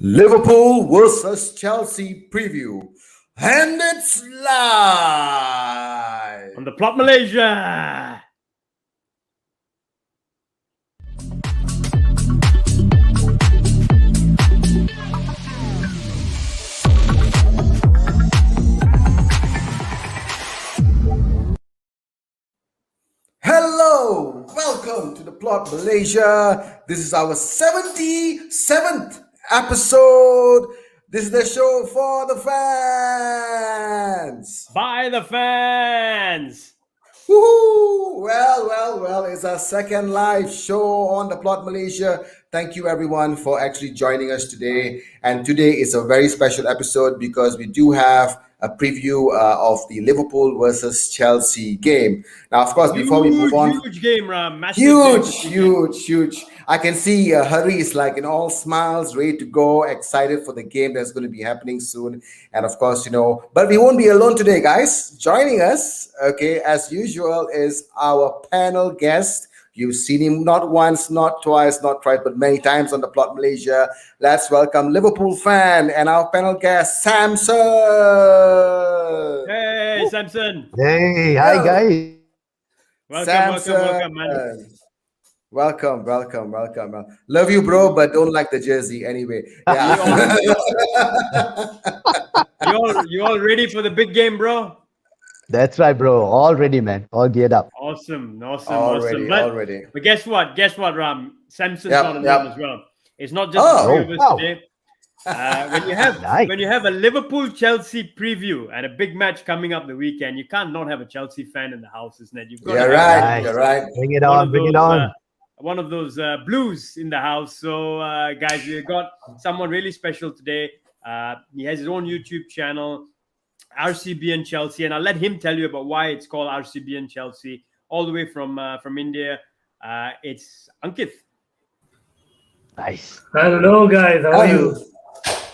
Liverpool versus Chelsea preview. And it's live. On the Plot Malaysia. Hello, welcome to the Plot Malaysia. This is our 77th episode. This is the show for the fans. By the fans. Woohoo! Well, it's our second live show on the Plot Malaysia. Thank you everyone for actually joining us today. And today is a very special episode because we do have a preview of the Liverpool versus Chelsea game. Now, of course, before we move on, huge game, Ram. Massive huge. I can see Hari is like in all smiles, ready to go, excited for the game that's going to be happening soon. And of course, but we won't be alone today, guys. Joining us, okay, as usual, is our panel guest. You've seen him not once, not twice, not thrice, but many times on the Plot Malaysia. Let's welcome Liverpool fan and our panel guest, Samson. Hey, Samson. Hey, hi guys. Welcome, man. Welcome. Love you, bro, but don't like the jersey anyway. Yeah. You all ready for the big game, bro? That's right, bro. All ready, man. All geared up. Awesome. Already. But guess what, Ram? Samson's not alone as well. It's not just the three of us today. When you have a Liverpool Chelsea preview and a big match coming up the weekend, you can't not have a Chelsea fan in the house, isn't it? You're right. Bring it on. One of those blues in the house. So, guys, we've got someone really special today. He has his own YouTube channel, RCB and Chelsea, and I'll let him tell you about why it's called RCB and Chelsea, all the way from India. It's Ankit. Nice. Hello, guys. How are you?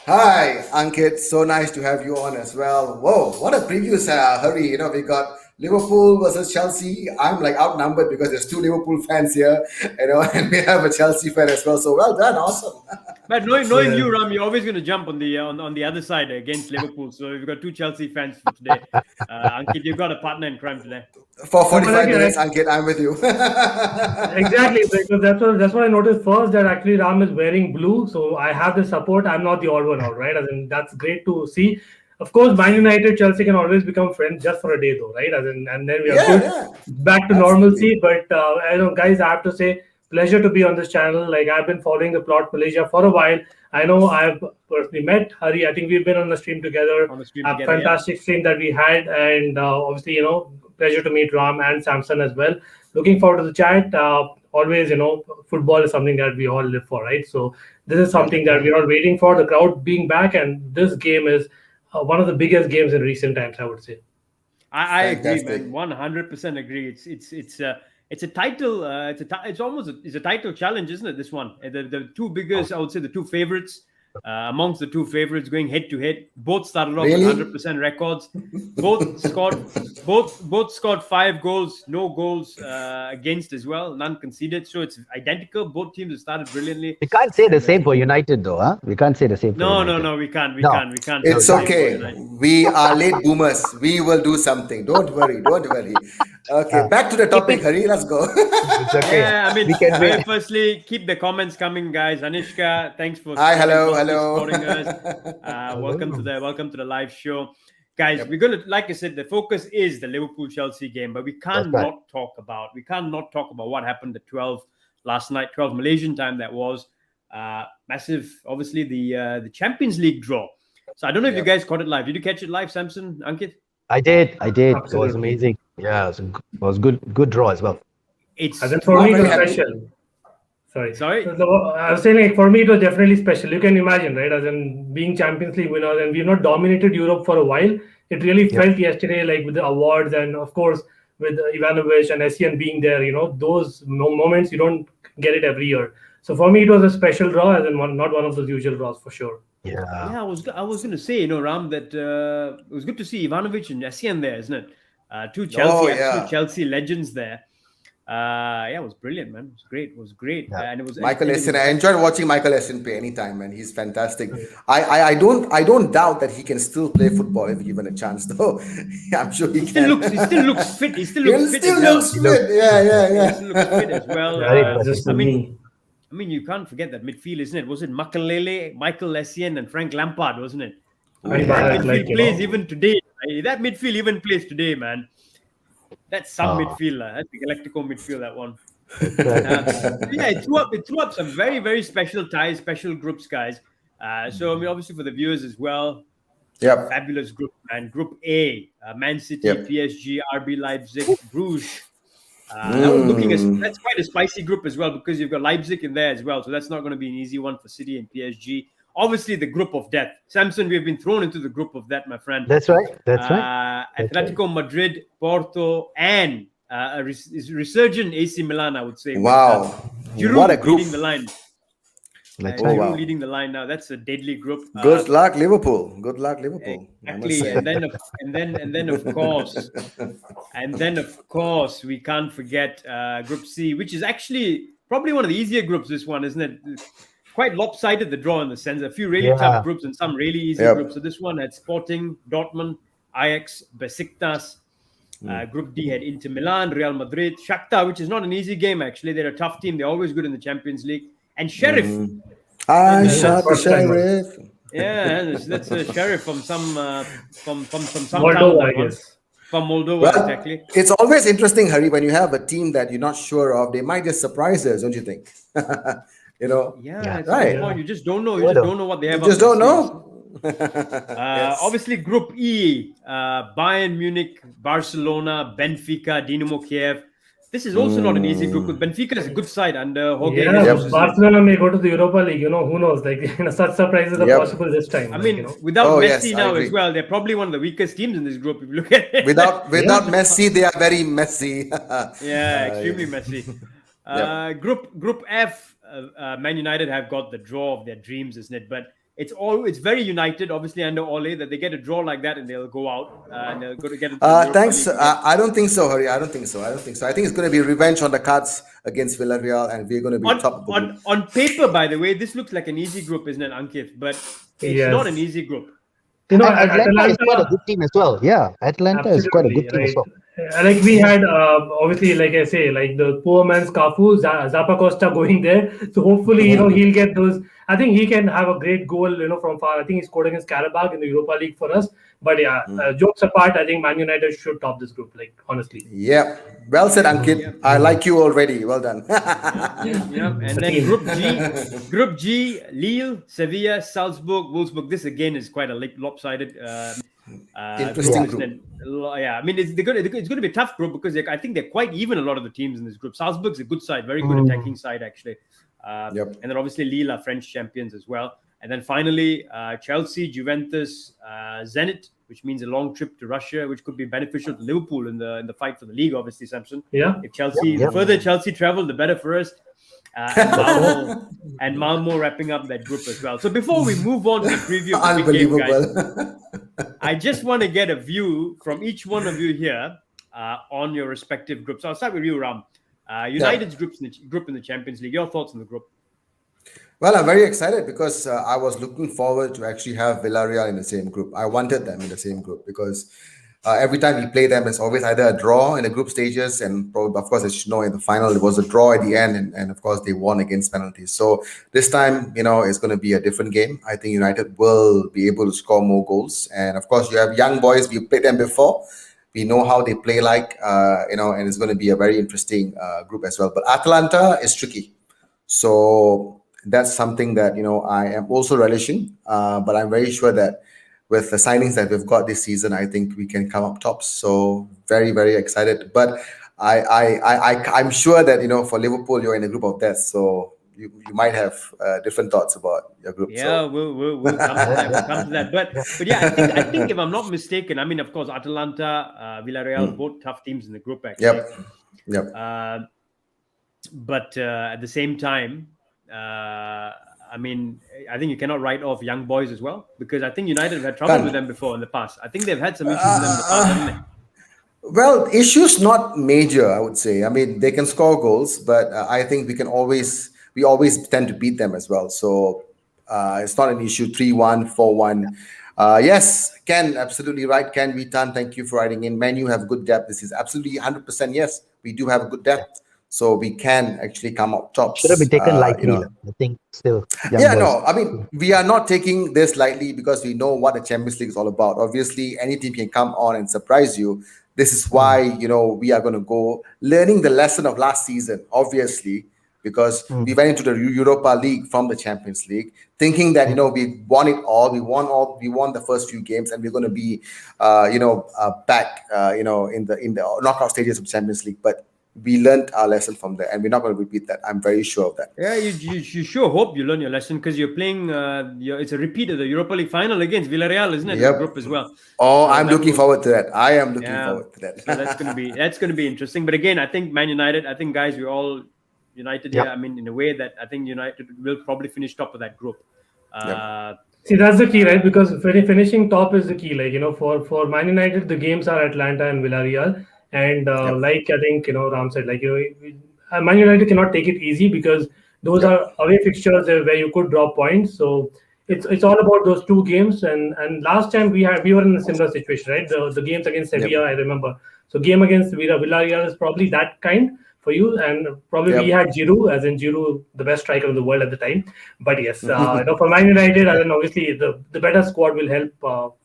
Hi, Ankit. So nice to have you on as well. Whoa, what a preview, Hari. We got Liverpool versus Chelsea. I'm like outnumbered because there's two Liverpool fans here, and we have a Chelsea fan as well. So well done, awesome. But knowing you, Ram, you're always going to jump on the other side against Liverpool. So we've got two Chelsea fans for today. Ankit, you've got a partner in crime today. For 45 minutes, Ankit, I'm with you. Exactly, because that's what I noticed first, that actually Ram is wearing blue. So I have the support. I'm not the odd one out, right? That's great to see. Of course, Man United, Chelsea can always become friends just for a day, though, right? And then we are back to normalcy. But guys, I have to say, pleasure to be on this channel. Like, I've been following the Plot Malaysia for a while. I know I've personally met Hari. I think we've been on the stream together. Fantastic stream that we had, and obviously, pleasure to meet Ram and Samson as well. Looking forward to the chat. Always, football is something that we all live for, right? So this is something that we're all waiting for. The crowd being back, and this game is one of the biggest games in recent times, I would say. I agree, man. 100% agree. It's a title. It's almost a title challenge, isn't it? This one, the two biggest, I would say, the two favorites. Amongst the two favorites going head to head, both started off with 100% records. Both scored 5 goals, no goals against as well, none conceded. So it's identical. Both teams have started brilliantly. We can't say the same for United, though, huh? We can't say the same. No, we can't. It's okay. We are late boomers. We will do something. Don't worry. Okay, back to the topic, Hari. Let's go. It's okay. Yeah, I mean, firstly, keep the comments coming, guys. Anishka, thanks for supporting us. Welcome to the live show, guys. We're gonna, like I said, the focus is the Liverpool Chelsea game, but we can't not talk about what happened at 12 last night, 12 Malaysian time. That was massive. Obviously, the Champions League draw. So I don't know if you guys caught it live. Did you catch it live, Samson, Ankit? I did. Absolutely. It was amazing. Yeah, it was good draw as well. For me, it was special. Sorry. I was saying, like, for me, it was definitely special. You can imagine, right? As in being Champions League winners, and we've not dominated Europe for a while. It really felt yesterday, like with the awards, and of course with Ivanovic and Essien being there. Those moments you don't get it every year. So for me, it was a special draw, as in not one of those usual draws for sure. Yeah. I was going to say, Ram, that it was good to see Ivanovic and Essien there, isn't it? Two Chelsea legends there. Yeah, it was brilliant, man. It was great. It was great, Yeah. and it was Michael and it Essien. was I enjoyed watching Michael Essien play anytime, man. He's fantastic. I don't doubt that he can still play football if given a chance, though. I'm sure he can. he still looks fit. He still He looks fit as still hell. looks fit. Yeah, yeah, Yeah, he yeah. still looks fit as well. Very That's just I impressive. mean, me. you can't forget that midfield, isn't it? Was it Makelele, Michael Essien, and Frank Lampard, wasn't it? And That Barak, midfield like, plays even today. That midfield even plays today, man. That's some Ah, midfield. That's the Galactico midfield, that one. exactly. Yeah, it threw up some very, very special ties, special groups, guys. So, I mean, obviously for the viewers as well, Yep. fabulous group, man. Group A, Man City, Yep. PSG, RB Leipzig, Bruges. That was that's quite a spicy group as well because you've got Leipzig in there as well. So that's not going to be an easy one for City and PSG. Obviously, the group of death. Samson, we have been thrown into the group of death, my friend. That's right. That's right. That's Atletico Madrid, Porto, and a resurgent AC Milan, I would say. Wow. Giroud What a group. leading the line. That's Oh, right. Giroud wow. leading the line now. That's a deadly group. Good luck, Liverpool. Good luck, Liverpool. I must Exactly, say. and then of course we can't forget Group C, which is actually probably one of the easier groups. This one, isn't it? Quite lopsided, the draw, in the sense a few really Yeah. tough groups and some really easy Yep. groups. So this one had Sporting, Dortmund, Ajax, Besiktas. Group D had Inter Milan, Real Madrid, Shakhtar, which is not an easy game actually. They're a tough team. They're always good in the Champions League. And Sheriff. I That's shot the first time, sheriff. Yeah, that's a Sheriff from some from some Moldova, town, I that one. guess. From Moldova, Well, exactly. it's always interesting, Hari, when you have a team that you're not sure of. They might just surprise us, don't you think? You know, Yeah, Yeah. it's a Right. good point. You just don't know. You What just a- don't know what they you have. just up don't their sleeves. know. Yes. Obviously, Group E: Bayern Munich, Barcelona, Benfica, Dinamo Kiev. This is also not an easy group because Benfica is a good side under Jorge Yeah, Jesus, Yep. isn't it? Barcelona may go to the Europa League. Who knows? Like, such surprises are Yep. possible this time. I like, mean, without Oh, Messi yes, I now as agree. well, they're probably one of the weakest teams in this group if you look at it. Without Messi, they are very messy. Yeah, extremely messy. Yep. Group F, Man United have got the draw of their dreams, isn't it? But it's very united, obviously under Ole, that they get a draw like that and they'll go out and they'll go to get into the Europa Thanks. League. I don't think so, Hari. I don't think so. I think it's going to be revenge on the cards against Villarreal, and we're going to be top of the group. On paper, by the way, this looks like an easy group, isn't it, Ankit? But it's Yes. not an easy group. Atlanta is quite a good team as well. Yeah, Atlanta is quite a good team as well. Like we had, obviously, like I say, like the poor man's Cafu, Zappa Costa going there. So hopefully, he'll get those. I think he can have a great goal, from far. I think he scored against Karabakh in the Europa League for us. But yeah, jokes apart, I think Man United should top this group, like, honestly. Yeah. Well said, Ankit. I like you already. Well done. Yeah. And then Group G, Lille, Sevilla, Salzburg, Wolfsburg. This again is quite a lopsided. Interesting group, group. isn't it? Yeah, I mean, it's going to be a tough group because I think they're quite even, a lot of the teams in this group. Salzburg's a good side, very good attacking side, actually. Yep. And then obviously Lille are French champions as well. And then finally, Chelsea, Juventus, Zenit, which means a long trip to Russia, which could be beneficial to Liverpool in the fight for the league, obviously, Samson. Yeah. If Chelsea, Yep. the further Chelsea travel, the better for us. And Malmo wrapping up that group as well. So before we move on to the preview of the big game, guys, Unbelievable. I just want to get a view from each one of you here on your respective groups. I'll start with you, Ram. United's group in the Champions League. Your thoughts on the group? Well, I'm very excited because I was looking forward to actually have Villarreal in the same group. I wanted them in the same group because every time we play them, it's always either a draw in the group stages, and probably, of course, as you know, in the final, it was a draw at the end, and of course, they won against penalties. So this time, it's going to be a different game. I think United will be able to score more goals, and of course, you have young boys. We played them before. We know how they play like, and it's going to be a very interesting group as well. But Atalanta is tricky. So that's something that, I am also relishing. But I'm very sure that with the signings that we've got this season, I think we can come up tops. So very, very excited. But I'm sure that, for Liverpool, you're in a group of death. So you might have different thoughts about your group. Yeah, So. we'll come to that. We'll come to that. But yeah, I think if I'm not mistaken, I mean, of course, Atalanta, Villarreal, both tough teams in the group, actually. Yep. But at the same time, I mean, I think you cannot write off young boys as well, because I think United have had trouble with them before in the past. I think they've had some issues with them in the past, haven't they? Well, issues not major, I would say. I mean, they can score goals, but I think we always tend to beat them as well. So it's not an issue. 3-1, 4-1. Yes, Ken, absolutely right. Ken Vitan, thank you for writing in. Man, you have good depth. This is absolutely 100% yes. We do have a good Yeah. depth. So we can actually come out Shouldn't be tops. taken lightly. Lah. I think still young Yeah, boys. no, I mean, we are not taking this lightly because we know what the Champions League is all about. Obviously, any team can come on and surprise you. This is Mm, why, we are going to go learning the lesson of last season, obviously, because we mm, went into the Europa League from the Champions League, thinking that, mm. we won it all. We won the first few games, and we're going to be, back, in the knockout stages of Champions League. But we learned our lesson from there, and we're not going to repeat that. I'm very sure of that. Yeah, you sure hope you learn your lesson because you're playing. It's a repeat of the Europa League final against Villarreal, isn't it? In the Yep. group as well. Oh, So I'm that looking will, forward to that. I am looking yeah. forward to that. So that's gonna be interesting. But again, I think Man United. I think guys, we're all united here. Yep. I mean, in a way that I think United will probably finish top of that group. Yep. Uh, See, that's the key, right? Because finishing top is the key. Like, for Man United, the games are Atlanta and Villarreal. And Yep. like I think, Ram said, like, Man United cannot take it easy because those Yep. are away fixtures where you could drop points. So it's all about those two games. And last time we were in a similar situation, right? The games against Yep. Sevilla, I remember. So game against Villarreal is probably that kind for you, and probably we Yep. had Giroud, as in Giroud, the best striker in the world at the time. But yes, for Man United, and then obviously the better squad will help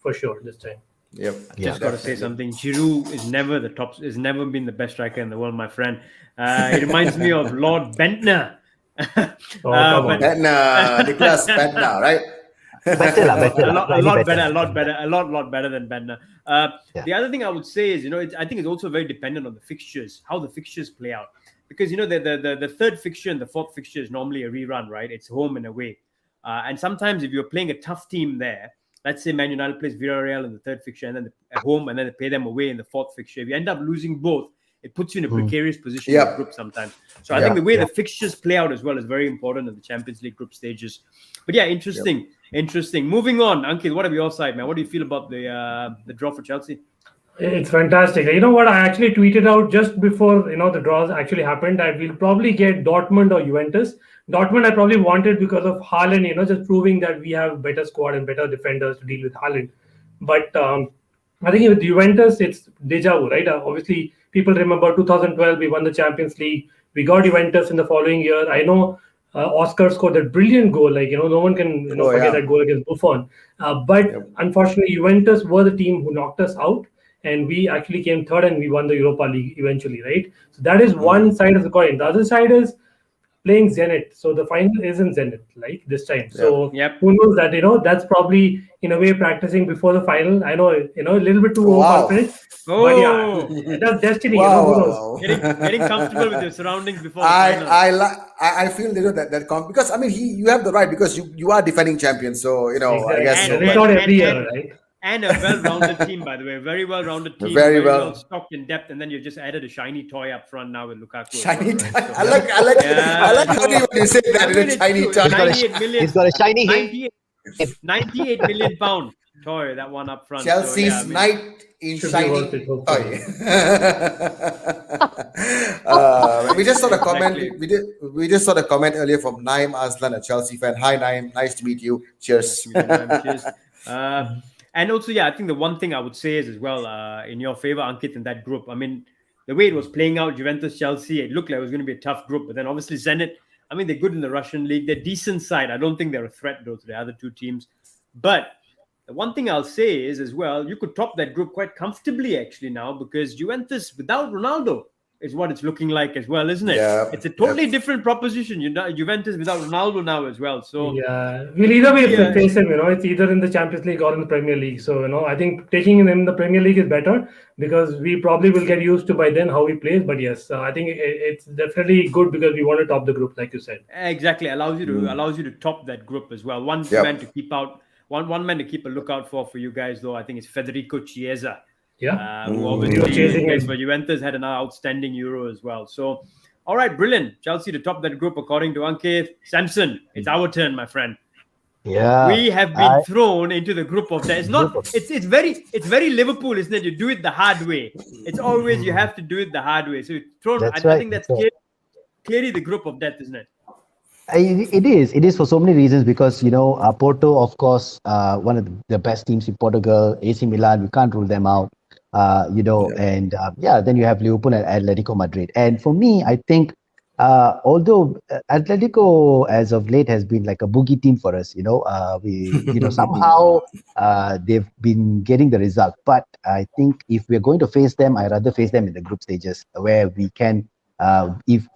for sure this time. Yep. I Yeah. just got to say something. Giroud is never the top. Is never been the best striker in the world, my friend. It reminds me of Lord Bentner. Oh, come on. But Bednar, Nicholas Bednar, right? Better lah, better a lah. lot, a Slightly lot better. better, a lot better, lot better than Bentner. Yeah. The other thing I would say is, I think it's also very dependent on the fixtures, how the fixtures play out. Because the third fixture and the fourth fixture is normally a rerun, right? It's home and away, and sometimes if you're playing a tough team there, let's say Man United plays Villarreal in the third fixture and then at home, and then they play them away in the fourth fixture. If you end up losing both, it puts you in a Mm. precarious position in the Yep. group sometimes. So I think the Yep. way Yeah. the fixtures play out as well is very important in the Champions League group stages. But yeah, interesting. Moving on, Ankit, what are your side, man? What do you feel about the draw for Chelsea? It's fantastic. You know what? I actually tweeted out just before the draws actually happened that we'll probably get Dortmund or Juventus. Dortmund I probably wanted because of Haaland, just proving that we have better squad and better defenders to deal with Haaland. But I think with Juventus, it's deja vu, right? Obviously, people remember 2012, we won the Champions League. We got Juventus in the following year. I know Oscar scored that brilliant goal. Like, no one can Oh forget yeah. that goal against Buffon. But Yep. unfortunately, Juventus were the team who knocked us out, and we actually came third and we won the Europa League eventually, right? So that is one side of the coin. The other side is playing Zenit. So the final is in Zenit, like this time. So Yep. who knows that, that's probably in a way practicing before the final. I know, a little bit too Wow. overconfident. But yeah, Oh, that's destiny, Wow. who knows? Wow. getting comfortable with your surroundings before the final. I feel because I mean you have the right because you are defending champion, so I Exactly. guess so. And And- it's But not every year, right? And a well-rounded team, by the way, very well-rounded team, Very very well. well stocked in depth, and then you just added a shiny toy up front now with Lukaku. as shiny well, toy. right? So- I like Yeah, I like so- how you say that I in mean, a it's shiny true. toy. He's got a 98 million. He's got a shiny head. 98 million pound toy, that one up front. Chelsea's so, yeah, I mean, knight in Should be worth shiny it, hopefully. toy. We just saw the comment. Exactly. We just saw the comment earlier from Naim Aslan, a Chelsea fan. Hi Naim, nice to meet you. Cheers. Cheers. And also, yeah, I think the one thing I would say is as well, in your favor, Ankit, in that group. I mean, the way it was playing out, Juventus, Chelsea, it looked like it was going to be a tough group. But then obviously Zenit, I mean, they're good in the Russian league. They're decent side. I don't think they're a threat, though, to the other two teams. But the one thing I'll say is as well, you could top that group quite comfortably actually now because Juventus without Ronaldo is what it's looking like as well, isn't it? Yeah. It's a totally different proposition. Juventus without Ronaldo now as well. So Yeah, we'll either way Yeah. face him. It's either in the Champions League or in the Premier League. So I think taking him in the Premier League is better because we probably will get used to by then how he plays. But yes, I think it's definitely good because we want to top the group, like you said. exactly allows you to top that group as well. One Yep. man to keep out, one man to keep a lookout for you guys though. I think it's Federico Chiesa. Yeah. Who We were obviously chasing plays him. for Juventus, had an outstanding Euro as well. So, all right, brilliant. Chelsea to top that group according to Ankit. Samson, it's our turn, my friend. Yeah, We have been thrown into the group of death. It's not. Group of- It's very Liverpool, isn't it? You do it the hard way. It's always you have to do it the hard way. So it's thrown. That's I right. think that's That's right. clearly the group of death, isn't it? It is. It is for so many reasons because Porto, of course, one of the best teams in Portugal. AC Milan, we can't rule them out. And then you have Liverpool and Atletico Madrid. And for me, I think although Atletico as of late has been like a boogie team for us, somehow they've been getting the result. But I think if we're going to face them, I rather face them in the group stages where we can. If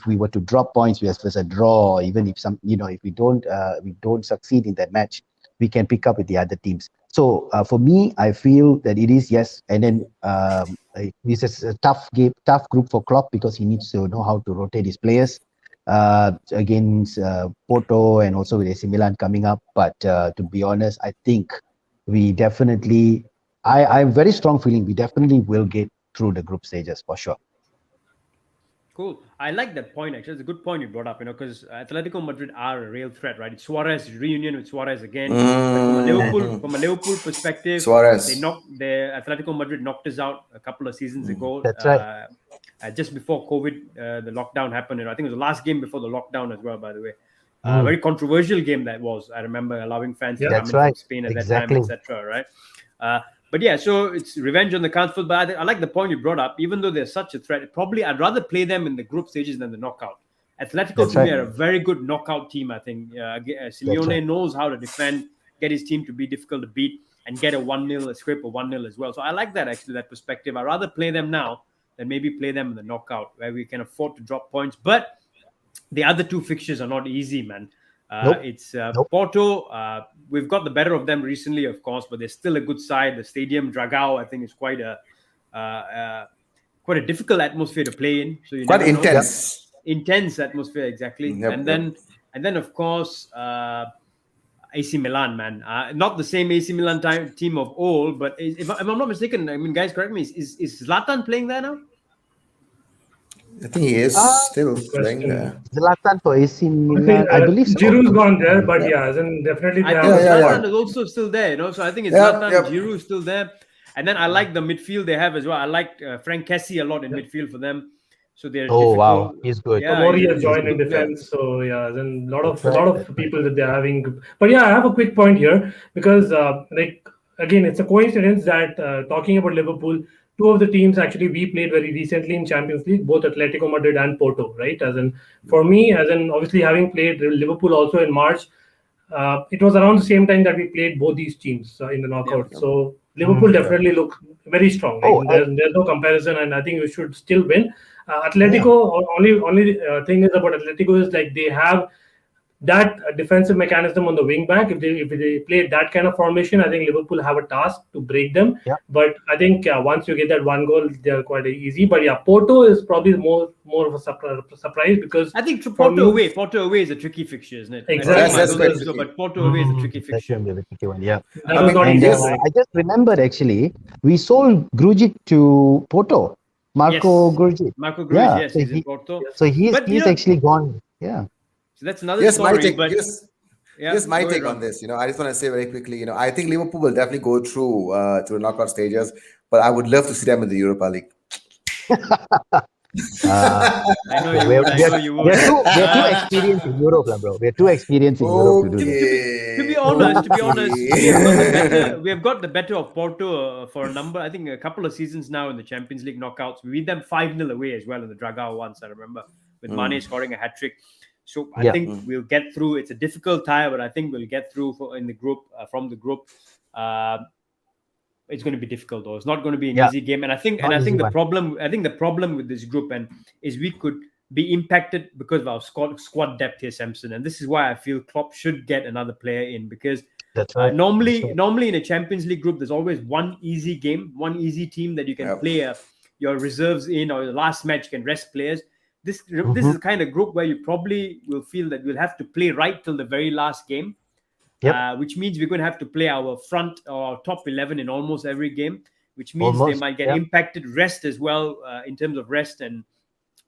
we were to drop points, we have a draw. Even if if we don't succeed in that match, we can pick up with the other teams. So for me, I feel that it is yes, and then this is a tough game, tough group for Klopp because he needs to know how to rotate his players against Porto and also with AC Milan coming up. But to be honest, I think we definitely, I'm very strong feeling we definitely will get through the group stages for sure. Cool. I like that point. Actually, it's a good point you brought up. Because Atletico Madrid are a real threat, right? It's Suarez reunion with Suarez again. But from a Liverpool perspective, Suarez. the Atletico Madrid knocked us out a couple of seasons ago. That's right. Just before COVID, the lockdown happened. I think it was the last game before the lockdown as well. By the way, very controversial game that was. I remember allowing fans to come in from Spain at that time, etc. Right. But yeah, so it's revenge on the cards. But I like the point you brought up. Even though they're such a threat, probably I'd rather play them in the group stages than the knockout. Atletico to me are a very good knockout team. I think Simeone knows how to defend, get his team to be difficult to beat, and get a 1-0, a scrape of 1-0 as well. So I like that actually, that perspective. I'd rather play them now than maybe play them in the knockout where we can afford to drop points. But the other two fixtures are not easy, man. It's Porto. We've got the better of them recently, of course, but they're still a good side. The stadium Dragao, I think, is quite a difficult atmosphere to play in. So you quite intense, intense atmosphere, exactly. And then of course AC Milan, man. Not the same AC Milan team of old, but if I'm not mistaken, I mean, guys, correct me. Is Zlatan playing there now? I think he is still playing there. Zlatan for AC Milan, I believe so. Giroud's gone there, but definitely. I think Zlatan is also still there, So I think it's Zlatan, Giroud still there. And then I like the midfield they have as well. I like Frank Kessie a lot in midfield for them. So they're wow, he's good. Tomori has joined in defense, so then a lot of people that they're having. But I have a quick point here because again, it's a coincidence that talking about Liverpool, two of the teams actually we played very recently in Champions League, both Atletico Madrid and Porto, right? For me, obviously having played Liverpool also in March, it was around the same time that we played both these teams in the knockout. So Liverpool definitely look very strong. There's no comparison, and I think we should still win. Atletico, only thing is about Atletico is like they have that defensive mechanism on the wing back. If they play that kind of formation, I think Liverpool have a task to break them. But I think once you get that one goal, they're quite easy. But Porto is probably more of a surprise because I think Porto away is a tricky fixture, isn't it? Exactly. But Porto away is a tricky fixture. I just remembered actually, we sold Grujic to Porto. Marco Grujic. Yes, he's in Porto. So he's actually gone. Yeah. So that's another story. Here's my take on this. I just want to say very quickly. I think Liverpool will definitely go through to the knockout stages, but I would love to see them in the Europa League. I know you would. We're too experienced in Europe, bro. We're too experienced in Europe to do this. To be honest, we have got the better of Porto for a number. I think a couple of seasons now in the Champions League knockouts. We beat them 5-0 away as well in the Dragao once. I remember with Mane scoring a hat trick. So I think we'll get through. It's a difficult tie, but I think we'll get through in the group. From the group, it's going to be difficult, though. It's not going to be an easy game. And I think the problem with this group is we could be impacted because of our squad depth here, Samson. And this is why I feel Klopp should get another player in because normally in a Champions League group, there's always one easy game, one easy team that you can play your reserves in, or the last match you can rest players. This is the kind of group where you probably will feel that we'll have to play right till the very last game, which means we're going to have to play our front or top 11 in almost every game, which means they might get impacted. Rest as well in terms of rest and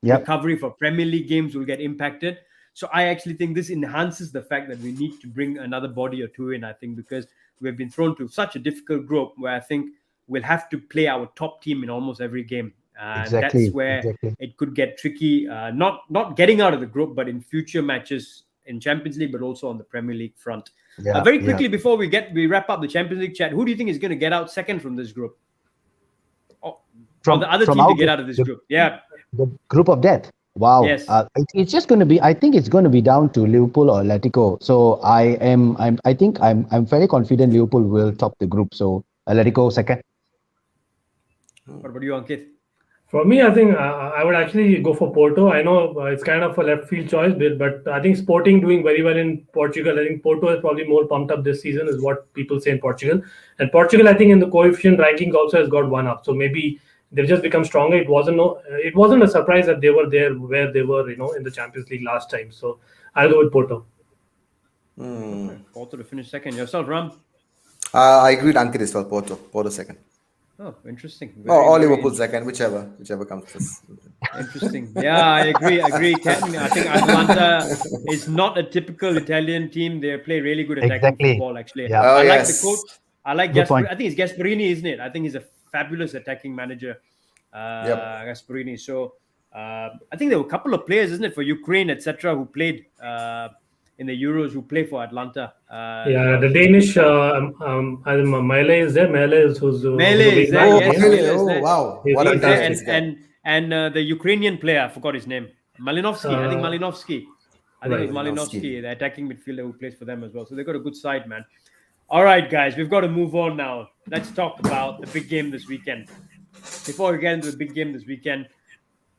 recovery for Premier League games will get impacted. So I actually think this enhances the fact that we need to bring another body or two in, I think, because we've been thrown to such a difficult group where I think we'll have to play our top team in almost every game. And that's where it could get tricky, not getting out of the group, but in future matches in Champions League, but also on the Premier League front. Very quickly, before we wrap up the Champions League chat, who do you think is going to get out second from this group? From the other team to get out of this group? Yeah. The group of death. Wow. Yes. It's just going to be, I think it's going to be down to Liverpool or Atletico. So I think I'm fairly confident Liverpool will top the group. So Atletico second. What about you, Ankit? For me, I think I would actually go for Porto. I know it's kind of a left field choice, but I think Sporting doing very well in Portugal. I think Porto is probably more pumped up this season, is what people say in Portugal. And Portugal, I think in the coefficient ranking also has got one up. So maybe they've just become stronger. It wasn't a surprise that they were there where they were, in the Champions League last time. So I'll go with Porto. Porto to finish second. Yourself, Ram? I agree with Ankit as well. Porto second. Oh, interesting. Or Liverpool second, whichever comes first. Interesting. Yeah, I agree. I think Atalanta is not a typical Italian team. They play really good attacking football, actually. Yeah. I like the coach. I like Gasperini. I think it's Gasperini, isn't it? I think he's a fabulous attacking manager, Gasperini. So I think there were a couple of players, isn't it, for Ukraine, etc., who played in the Euros, who play for Atlanta. The Danish Mele is there. Mele is there. Yes. Wow. What a there. And the Ukrainian player, I forgot his name. Malinovsky. I think Malinovsky. I think it was Malinovsky, the attacking midfielder who plays for them as well. So they've got a good side, man. All right, guys, we've got to move on now. Let's talk about the big game this weekend. Before we get into the big game this weekend,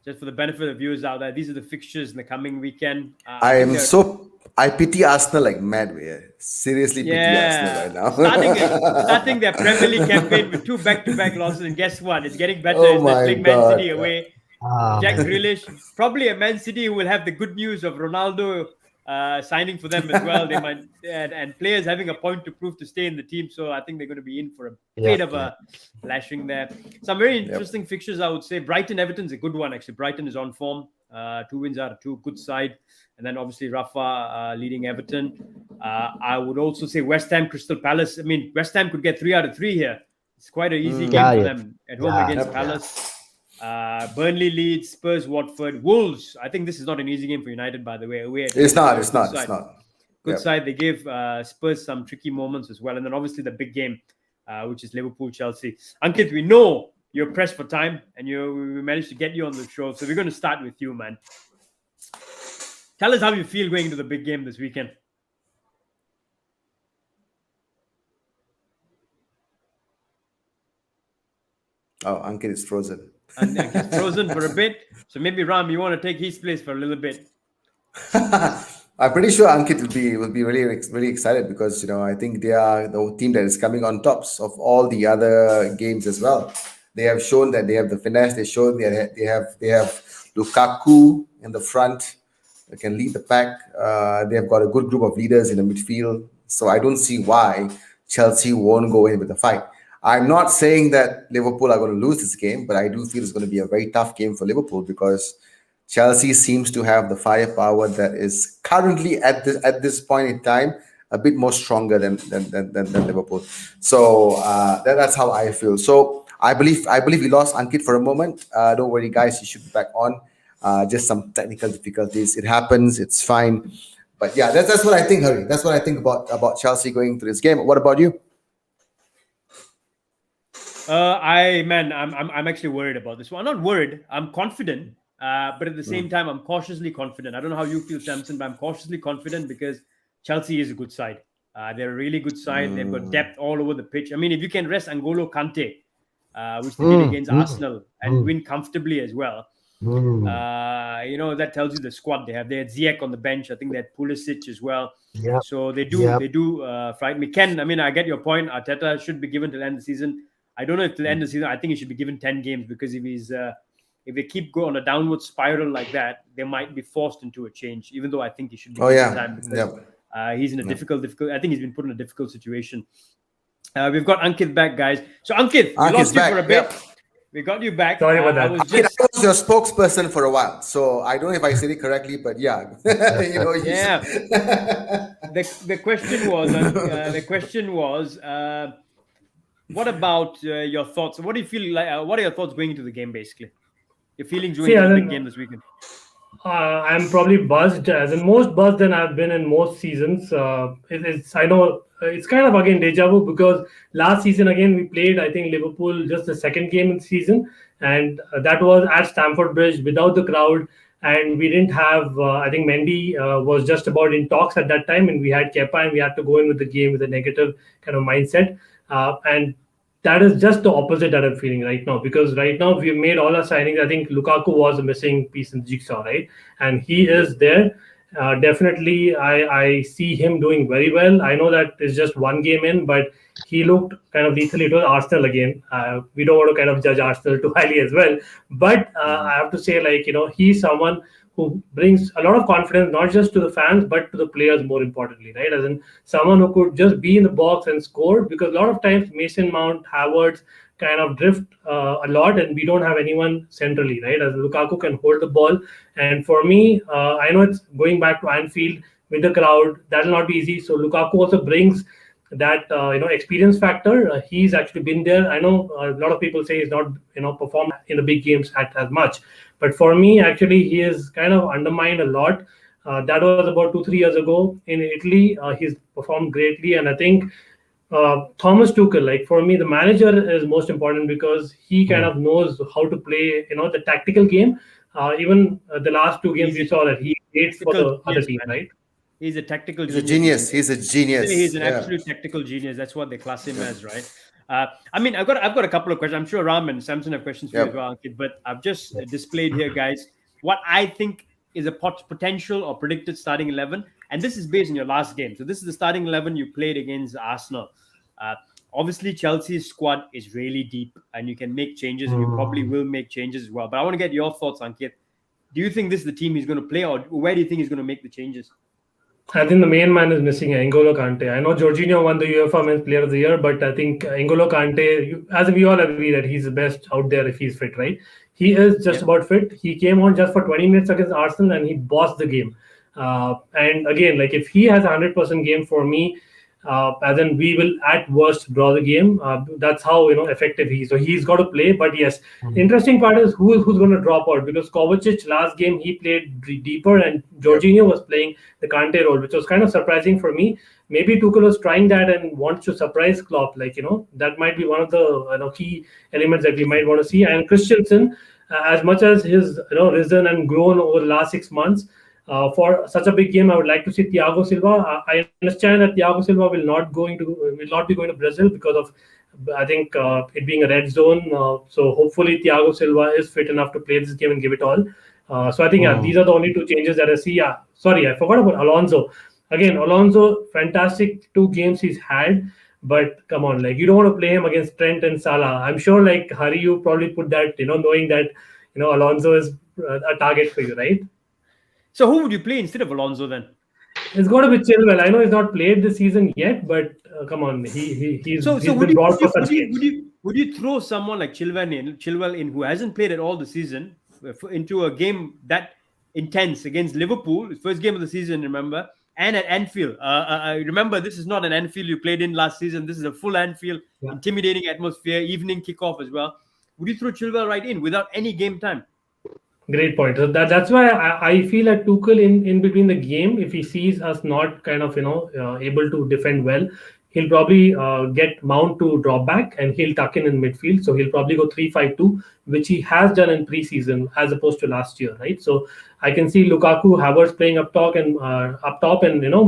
just for the benefit of viewers out there, these are the fixtures in the coming weekend. I pity Arsenal like mad. Seriously pity Arsenal right now. starting their Premier League campaign with 2 back-to-back losses, and guess what? It's getting better. Oh They're playing Man City away. Jack Grealish, probably a Man City who will have the good news of Ronaldo signing for them as well. They might and players having a point to prove to stay in the team. So I think they're going to be in for a bit of a lashing there. Some very interesting fixtures, I would say. Brighton-Everton's a good one, actually. Brighton is on form. 2 wins out of 2, good side. And then obviously Rafa leading Everton. I would also say West Ham, Crystal Palace. I mean, West Ham could get 3 out of 3 here. It's quite an easy game for them at home against Palace. Burnley, Leeds, Spurs, Watford, Wolves. I think this is not an easy game for United, by the way. It's not. Good side. They gave Spurs some tricky moments as well. And then obviously the big game, which is Liverpool, Chelsea. Ankit, we know you're pressed for time and we managed to get you on the show. So we're going to start with you, man. Tell us how you feel going into the big game this weekend. Oh, Ankit is frozen. And Ankit's frozen for a bit. So maybe Ram, you want to take his place for a little bit. I'm pretty sure Ankit will be really excited because I think they are the team that is coming on tops of all the other games as well. They have shown that they have the finesse. They showed that they have Lukaku in the front. They can lead the pack. They have got a good group of leaders in the midfield. So I don't see why Chelsea won't go in with the fight. I'm not saying that Liverpool are going to lose this game, but I do feel it's going to be a very tough game for Liverpool because Chelsea seems to have the firepower that is currently at this point in time a bit more stronger than Liverpool. So that's how I feel. So I believe we lost Ankit for a moment. Don't worry, guys. He should be back on. Just some technical difficulties. It happens. It's fine. But yeah, that's what I think, Hari. That's what I think about Chelsea going through this game. What about you? I'm actually worried about this one. I'm not worried. I'm confident. But at the same time, I'm cautiously confident. I don't know how you feel, Samson, but I'm cautiously confident because Chelsea is a good side. They're a really good side. They've got depth all over the pitch. I mean, if you can rest N'Golo Kante, which they did against Arsenal, and win comfortably as well, that tells you the squad they have. They had Ziyech on the bench. I think they had Pulisic as well. Yep. So they do frighten me. Ken, I get your point. Arteta should be given till the end of the season. I don't know if till the end of the season. I think he should be given 10 games because if they keep going on a downward spiral like that, they might be forced into a change, even though I think he should be given time because he's in a difficult. I think he's been put in a difficult situation. We've got Ankit back, guys. So Ankit, we lost you for a bit. We got you back. Sorry about that. I was your spokesperson for a while, so I don't know if I said it correctly, but yeah, yeah. The question was, what about your thoughts? What do you feel like? What are your thoughts going into the game? Basically, your feelings going into the big game this weekend. I'm probably buzzed, as in most buzzed than I've been in most seasons. I know it's kind of again deja vu because last season again we played, I think, Liverpool just the second game in the season, and that was at Stamford Bridge without the crowd, and we didn't have. I think Mendy was just about in talks at that time, and we had Kepa, and we had to go in with the game with a negative kind of mindset, and that is just the opposite that I'm feeling right now, because right now we've made all our signings. I think Lukaku was a missing piece in the jigsaw, right? And he is there. Definitely, I see him doing very well. I know that it's just one game in, but he looked kind of lethal. It was Arsenal again. We don't want to kind of judge Arsenal too highly as well. But I have to say, like, he's someone who brings a lot of confidence, not just to the fans, but to the players more importantly, right? As in someone who could just be in the box and score, because a lot of times Mason Mount, Havertz kind of drift a lot, and we don't have anyone centrally, right? As Lukaku can hold the ball. And for me, I know it's going back to Anfield with the crowd. That'll not be easy. So Lukaku also brings that experience factor. He's actually been there. I know a lot of people say he's not performed in the big games as much, but for me actually he is kind of undermined a lot. That was about 2-3 years ago in Italy. He's performed greatly, and I think Thomas Tuchel, like for me, the manager is most important because he kind of knows how to play the tactical game. Even the last two games we saw that he waits for the other team, right? He's a tactical genius. He's a genius. He's an absolute tactical genius. That's what they class him as, right? I mean, I've got a couple of questions. I'm sure Ram and Samson have questions for you as well, Ankit, but I've just displayed here, guys, what I think is a potential or predicted starting 11. And this is based on your last game. So this is the starting 11 you played against Arsenal. Obviously, Chelsea's squad is really deep and you can make changes, and you probably will make changes as well. But I want to get your thoughts, Ankit. Do you think this is the team he's going to play, or where do you think he's going to make the changes? I think the main man is missing, N'Golo Kante. I know Jorginho won the UEFA Men's Player of the Year, but I think N'Golo Kante, as we all agree that he's the best out there if he's fit, right? He is just about fit. He came on just for 20 minutes against Arsenal and he bossed the game. And again, like if he has a 100% game for me, as in we will at worst draw the game. That's how effective he is. So he's got to play. But yes, interesting part is who's going to drop out, because Kovacic last game he played deeper and Jorginho was playing the Kante role, which was kind of surprising for me. Maybe Tuchel was trying that and wants to surprise Klopp. That might be one of the key elements that we might want to see. And Christensen, as much as his risen and grown over the last 6 months. For such a big game, I would like to see Thiago Silva. I understand that Thiago Silva will not be going to Brazil because of, I think, it being a red zone. So hopefully Thiago Silva is fit enough to play this game and give it all. So I think these are the only two changes that I see. Sorry, I forgot about Alonso. Again, Alonso, fantastic 2 games he's had. But come on, you don't want to play him against Trent and Salah. I'm sure, Hari, you probably put that, knowing that, Alonso is a target for you, right? So who would you play instead of Alonso then? It's got to be Chilwell. I know he's not played this season yet, but come on, he's been brought for such games. Would you throw someone like Chilwell in who hasn't played at all this season into a game that intense against Liverpool, first game of the season, remember, and at Anfield? Remember, this is not an Anfield you played in last season. This is a full Anfield, intimidating atmosphere, evening kickoff as well. Would you throw Chilwell right in without any game time? Great point. So that's why I feel that Tuchel in between the game, if he sees us not kind of able to defend well, he'll probably get Mount to drop back and he'll tuck in midfield. So he'll probably go 3-5-2, which he has done in preseason as opposed to last year, right? So I can see Lukaku, Havertz playing up top and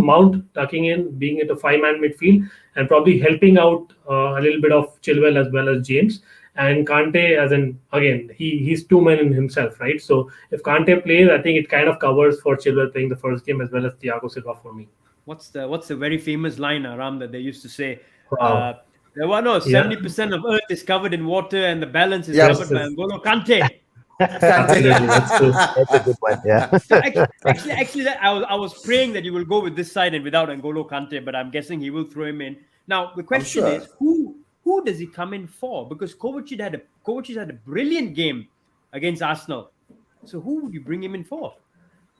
Mount tucking in, being at a 5-man midfield and probably helping out a little bit of Chilwell as well as James. And Kante, as in, again, he's 2 men in himself, right? So if Kante plays, I think it kind of covers for Chilwell playing the first game as well as Thiago Silva for me. What's the very famous line, Aram, that they used to say? Wow. 70% of Earth is covered in water and the balance is covered by N'Golo Kante. Absolutely, that's true. That's a good point. Yeah. So actually, I was praying that you will go with this side and without N'Golo Kante, but I'm guessing he will throw him in. Now the question is, who who does he come in for? Because Kovacic had a brilliant game against Arsenal. So who would you bring him in for?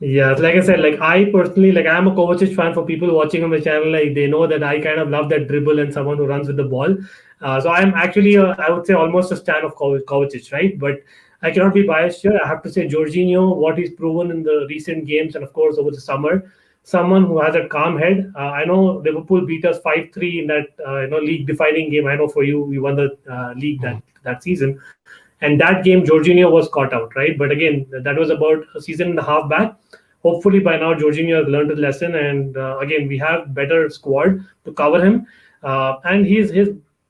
Yeah, like I said, like I personally, like I'm a Kovacic fan. For people watching on the channel, like they know that I kind of love that dribble and someone who runs with the ball. So I'm actually, I would say, almost a stan of Kovacic, right? But I cannot be biased here. I have to say, Jorginho, what he's proven in the recent games, and of course over the summer, someone who has a calm head. I know Liverpool beat us 5-3 in that league-defining game. I know for you, we won the league that season, and that game Jorginho was caught out, right? But again, that was about a season and a half back. Hopefully by now Jorginho has learned his lesson, and again we have better squad to cover him, and he's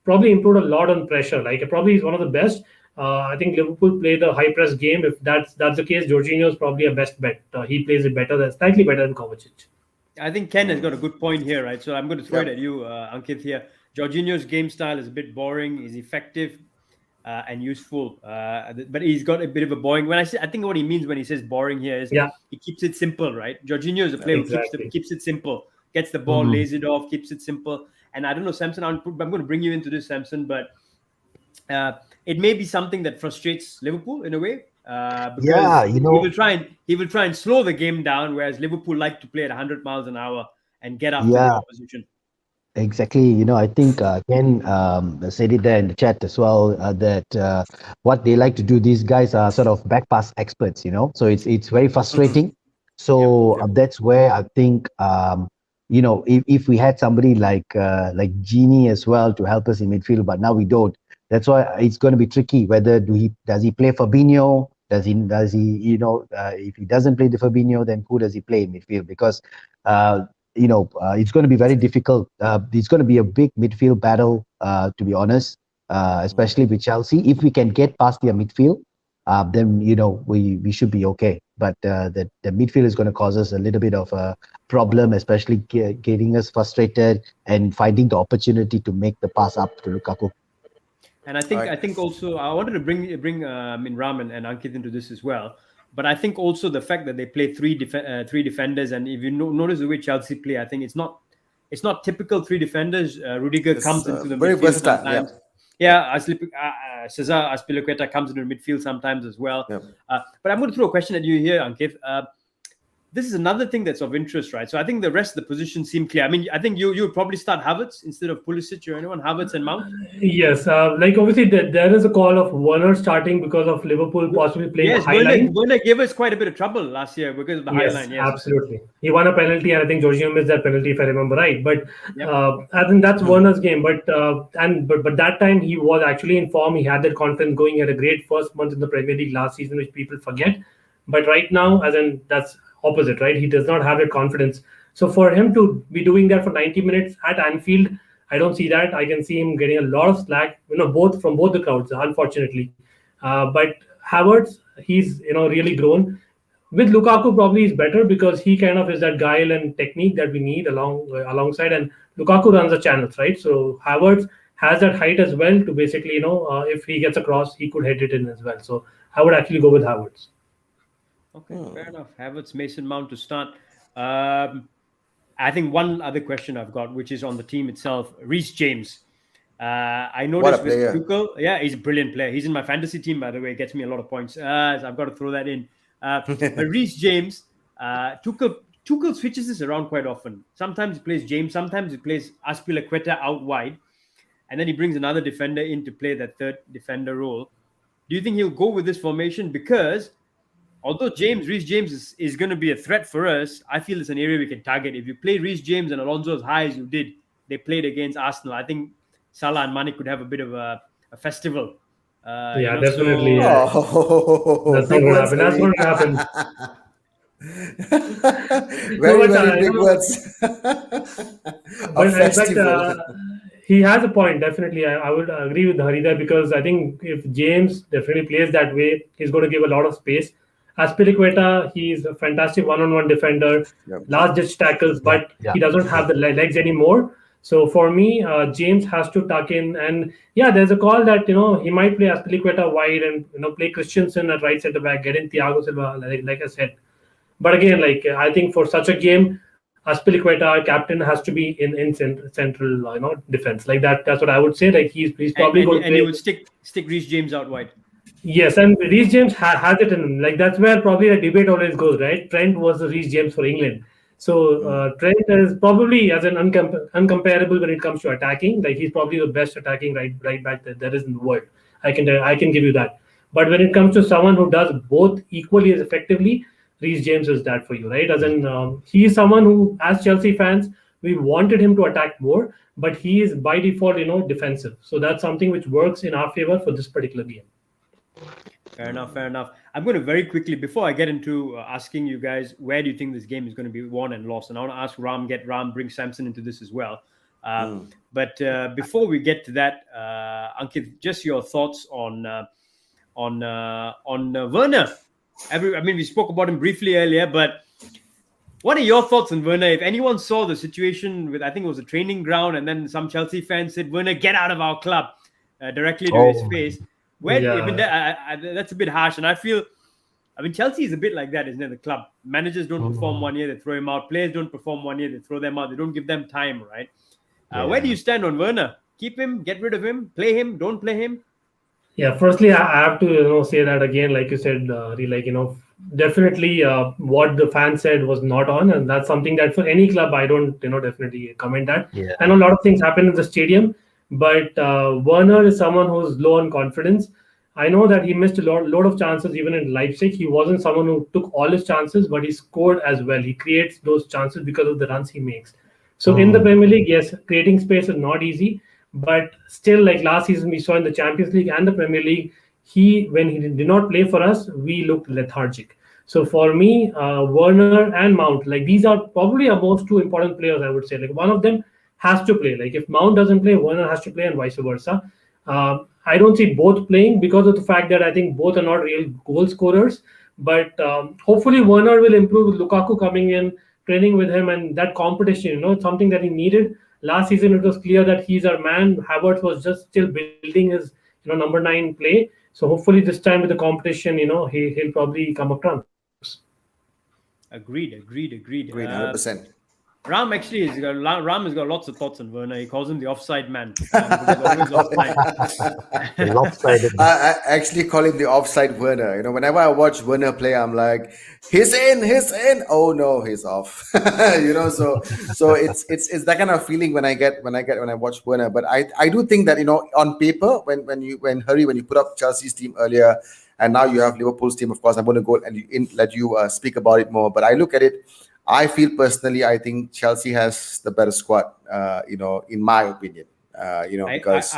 probably improved a lot on pressure. Like probably he's one of the best. I think Liverpool played a high press game. If that's the case, Jorginho is probably a best bet. He plays it better, slightly better than Kovacic. I think Ken has got a good point here, right? So I'm going to throw it at you, Ankit. Here, Jorginho's game style is a bit boring. He's effective and useful, but he's got a bit of a boring. I think what he means when he says boring here is he keeps it simple, right? Jorginho is a player who keeps it simple, gets the ball, lays it off, keeps it simple. And I don't know, Samson, I'm going to bring you into this, Samson, but it may be something that frustrates Liverpool in a way. Because he will try and slow the game down, whereas Liverpool like to play at 100 miles an hour and get after the opposition. Exactly. I think Ken said it there in the chat as well, that what they like to do, these guys are sort of back pass experts, so it's very frustrating. So that's where I think, if we had somebody like Genie as well to help us in midfield, but now we don't. That's why it's going to be tricky. Whether does he play Fabinho? Does he if he doesn't play the Fabinho, then who does he play in midfield? Because it's going to be very difficult. It's going to be a big midfield battle, to be honest, especially with Chelsea. If we can get past their midfield, then we should be okay. But the midfield is going to cause us a little bit of a problem, especially getting us frustrated and finding the opportunity to make the pass up to Lukaku. And I think also I wanted to bring Ram and Ankit into this as well. But I think also the fact that they play three defenders, and if you notice the way Chelsea play, I think it's not typical three defenders. Rudiger comes into the very midfield versatile, sometimes. Yeah, Cesar Azpilicueta comes into the midfield sometimes as well. But I'm going to throw a question at you here, Ankit. This is another thing that's of interest, right? So I think the rest of the positions seem clear. I mean, I think you would probably start Havertz instead of Pulisic or anyone, Havertz and Mount. Yes, like obviously there is a call of Werner starting because of Liverpool possibly playing the high line. Werner gave us quite a bit of trouble last year because of the high line. Yes, absolutely. He won a penalty, and I think Jorginho missed that penalty if I remember right. But I think that's Werner's game. But that time he was actually in form. He had that confidence going. He had a great first month in the Premier League last season, which people forget. But right now, that's opposite, right? He does not have that confidence. So for him to be doing that for 90 minutes at Anfield, I don't see that. I can see him getting a lot of slack, both from both the crowds, unfortunately. But Havertz, he's really grown. With Lukaku, probably is better because he kind of is that guile and technique that we need alongside. And Lukaku runs the channels, right? So Havertz has that height as well to basically, if he gets across, he could hit it in as well. So I would actually go with Havertz. Okay, fair enough. Havertz, Mason Mount to start. I think one other question I've got, which is on the team itself, Reece James. I noticed with Tuchel, he's a brilliant player. He's in my fantasy team, by the way. Gets me a lot of points. So I've got to throw that in. But Reece James, Tuchel switches this around quite often. Sometimes he plays James, sometimes he plays Azpilicueta out wide, and then he brings another defender in to play that third defender role. Do you think he'll go with this formation? Because although Reece James is going to be a threat for us, I feel it's an area we can target. If you play Reece James and Alonso as high as you did, they played against Arsenal. I think Salah and Mane could have a bit of a festival. Definitely. So... That's not going to happen. Very big words. He has a point, definitely. I would agree with Hari there, because I think if James definitely plays that way, he's going to give a lot of space. Azpilicueta, he's a fantastic one-on-one defender, last-ditch tackles, but he doesn't have the legs anymore. So for me, James has to tuck in. And there's a call that, he might play Azpilicueta wide and, play Christensen at right centre-back, get in Thiago Silva, like I said. But again, I think for such a game, Aspilicueta, our captain, has to be in central, defense. Like that. That's what I would say. Like he's probably going to And you play. would stick Reece James out wide. Yes, and Reece James has it in him. Like that's where probably the debate always goes, right? Trent was the Reece James for England. So Trent is probably as an uncomparable when it comes to attacking. Like he's probably the best attacking right back that there is in the world. I can give you that. But when it comes to someone who does both equally as effectively, Reece James is that for you, right? As in he is someone who, as Chelsea fans, we wanted him to attack more, but he is by default, defensive. So that's something which works in our favor for this particular game. Fair enough. Fair enough. I'm going to very quickly, before I get into asking you guys, where do you think this game is going to be won and lost? And I want to ask Ram, bring Samson into this as well. But before we get to that, Ankit, just your thoughts on Werner. We spoke about him briefly earlier, but what are your thoughts on Werner? If anyone saw the situation with, I think it was a training ground, and then some Chelsea fans said, "Werner, get out of our club," directly to his face. That's a bit harsh, and I feel, Chelsea is a bit like that, isn't it? The club managers don't perform 1 year, they throw him out. Players don't perform 1 year, they throw them out. They don't give them time, right? Where do you stand on Werner? Keep him, get rid of him, play him, don't play him? Yeah, firstly, I have to say that again, like you said, definitely what the fan said was not on, and that's something that for any club I don't definitely comment that. Yeah. I know a lot of things happen in the stadium, but Werner is someone who's low on confidence. I know that he missed a lot of chances even in Leipzig. He wasn't someone who took all his chances, but he scored as well. He creates those chances because of the runs he makes. So in the Premier League, yes, creating space is not easy, but still, like last season we saw in the Champions League and the Premier League, when he did not play for us, we looked lethargic. So for me, Werner and Mount, like these are probably our most two important players, I would say. Like one of them has to play. Like if Mount doesn't play, Werner has to play, and vice versa. I don't see both playing because of the fact that I think both are not real goal scorers. But hopefully Werner will improve with Lukaku coming in, training with him, and that competition. It's something that he needed. Last season, it was clear that he's our man. Havertz was just still building his number 9 play. So hopefully this time with the competition, he'll probably come up trumps. Agreed. 100%. Ram has got lots of thoughts on Werner. He calls him the offside man. Lopsided. I actually call him the offside Werner. Whenever I watch Werner play, I'm like, he's in. Oh no, he's off. So it's that kind of feeling when I watch Werner. But I do think that on paper, when you put up Chelsea's team earlier, and now you have Liverpool's team. Of course, I'm going to go and let you speak about it more. But I look at it. I feel personally, I think Chelsea has the better squad, in my opinion. Because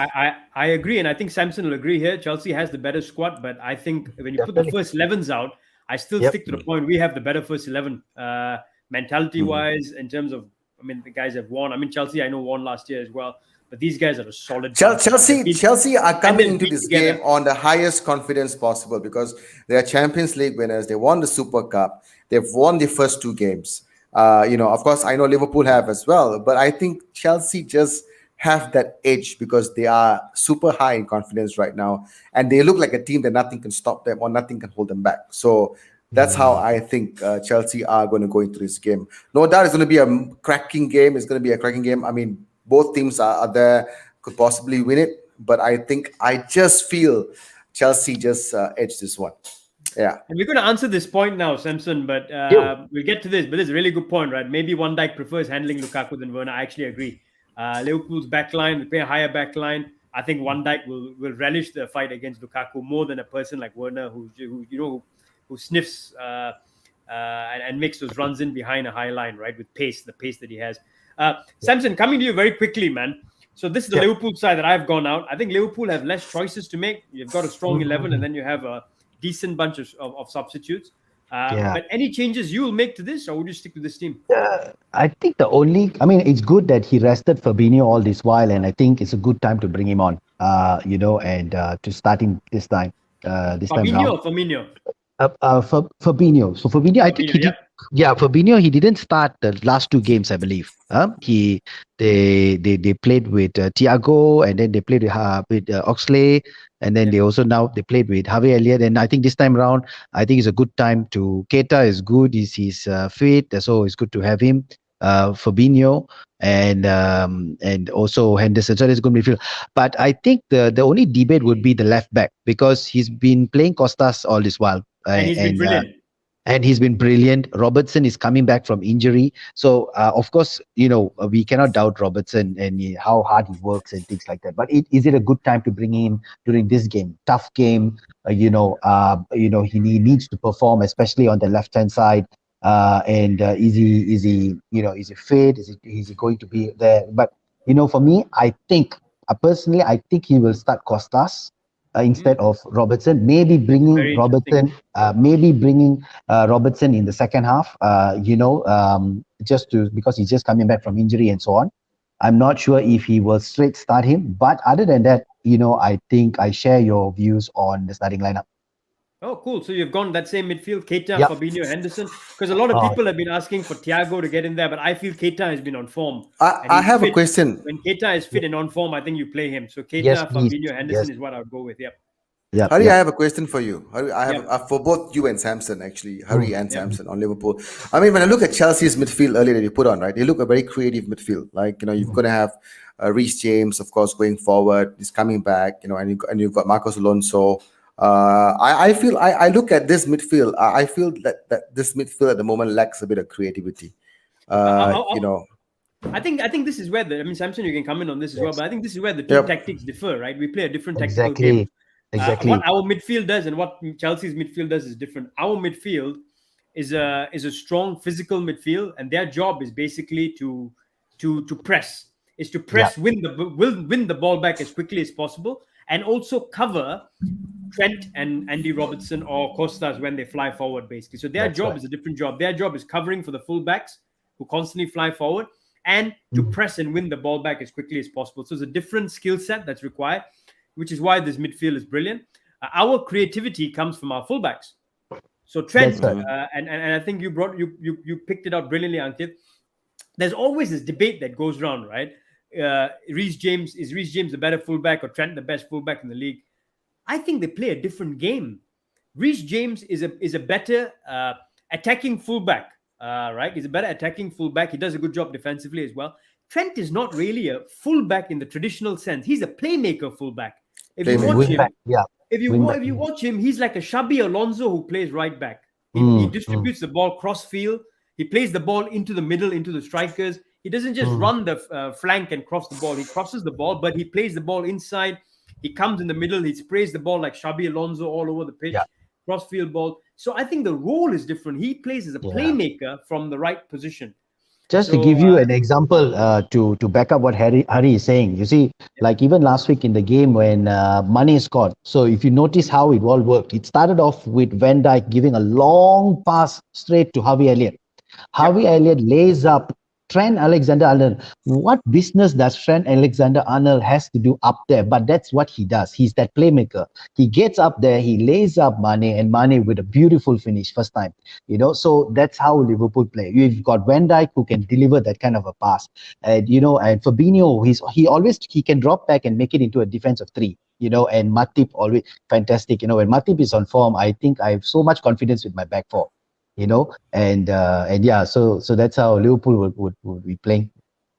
I agree, and I think Samson will agree here. Chelsea has the better squad, but I think when you put the first 11s out, I still stick to the point. We have the better first 11, mentality-wise, in terms of, the guys have won. Chelsea, I know, won last year as well, but these guys are a solid. Chelsea are coming into this game on the highest confidence possible because they are Champions League winners. They won the Super Cup. They've won the first 2 games. Of course, I know Liverpool have as well, but I think Chelsea just have that edge because they are super high in confidence right now, and they look like a team that nothing can stop them or nothing can hold them back. So that's how I think Chelsea are going to go into this game. No doubt it's going to be a cracking game. It's going to be a cracking game. Both teams are there, could possibly win it, but I just feel Chelsea just edge this one. Yeah. And we're going to answer this point now, Samson, but we'll get to this. But it's a really good point, right? Maybe Van Dijk prefers handling Lukaku than Werner. I actually agree. Liverpool's backline, they play a higher backline. I think Van Dijk will relish the fight against Lukaku more than a person like Werner who sniffs and makes those runs in behind a high line, right? With the pace that he has. Samson, coming to you very quickly, man. So this is the Liverpool side that I've gone out. I think Liverpool have less choices to make. You've got a strong 11, and then you have a decent bunch of substitutes. But any changes you will make to this, or would you stick to this team? I think it's good that he rested Fabinho all this while, and I think it's a good time to bring him on, and to start him this time. Fabinho or Firmino? Fabinho. So Fabinho, I think he did. Yeah, Fabinho, he didn't start the last 2 games, I believe. They played with Thiago, and then they played with Oxlade, and then they played with Harvey Elliott. And I think this time around, I think it's a good time to. Keita is good. He's fit, so it's good to have him. Fabinho, and also Henderson. So there's going to be midfield. But I think the only debate would be the left back, because he's been playing Costas all this while, And he's been brilliant. And he's been brilliant. Robertson is coming back from injury. So, of course, we cannot doubt Robertson and how hard he works and things like that. But is it a good time to bring him during this game? Tough game. He needs to perform, especially on the left-hand side. Is he fit? Is he going to be there? But, for me, I think, personally, I think he will start Costas instead of Robertson. Maybe bringing Robertson in the second half, because he's just coming back from injury and so on. I'm not sure if he will straight start him, but other than that, I think I share your views on the starting lineup. Oh, cool. So you've gone that same midfield, Keita, Fabinho, Henderson, because a lot of people have been asking for Thiago to get in there, but I feel Keita has been on form. I have a question. When Keita is fit and on form, I think you play him. So Keita, Fabinho, Henderson is what I would go with. Yeah. Hari, I have a question for you. Hari, I have for both you and Samson, actually. Hari and Samson on Liverpool. I mean, when I look at Chelsea's midfield earlier that you put on, right, they look a very creative midfield. Like, you're going to have Reece James, of course, going forward. He's coming back, and you've got Marcos Alonso. I feel I look at this midfield. I feel that this midfield at the moment lacks a bit of creativity. I think this is where Samson, you can comment on this as well, but I think this is where the two tactics differ, right? We play a different tactical game. Exactly. What our midfield does and what Chelsea's midfield does is different. Our midfield is a strong physical midfield, and their job is basically to press. Is to press, win the ball back as quickly as possible, and also cover Trent and Andy Robertson or Costas when they fly forward, basically. So their job is a different job. Their job is covering for the fullbacks who constantly fly forward and to press and win the ball back as quickly as possible. So it's a different skill set that's required, which is why this midfield is brilliant. Our creativity comes from our fullbacks. So Trent, and I think you picked it out brilliantly, Ankit. There's always this debate that goes around, right? Is Reece James the better fullback or Trent the best fullback in the league? I think they play a different game. Reece James is a better attacking fullback, right? He's a better attacking fullback. He does a good job defensively as well. Trent is not really a fullback in the traditional sense. He's a playmaker fullback. If you watch him, he's like a Xabi Alonso who plays right back. He distributes the ball cross field. He plays the ball into the middle, into the strikers. He doesn't just run the flank and cross the ball. He crosses the ball, but he plays the ball inside. He comes in the middle. He sprays the ball like Xabi Alonso all over the pitch, cross-field ball. So I think the role is different. He plays as a playmaker from the right position. Just to give you an example to back up what Hari is saying, you see, like even last week in the game when Mane scored. So if you notice how it all worked, it started off with Van Dijk giving a long pass straight to Harvey Elliott. Harvey Elliott lays up Trent Alexander-Arnold. What business does Trent Alexander-Arnold has to do up there? But that's what he does. He's that playmaker. He gets up there, he lays up Mane, and Mane with a beautiful finish first time. So that's how Liverpool play. You've got Van Dijk who can deliver that kind of a pass. And Fabinho, he can drop back and make it into a defense of three. And Matip always fantastic. When Matip is on form, I think I have so much confidence with my back four. So that's how Liverpool would be playing.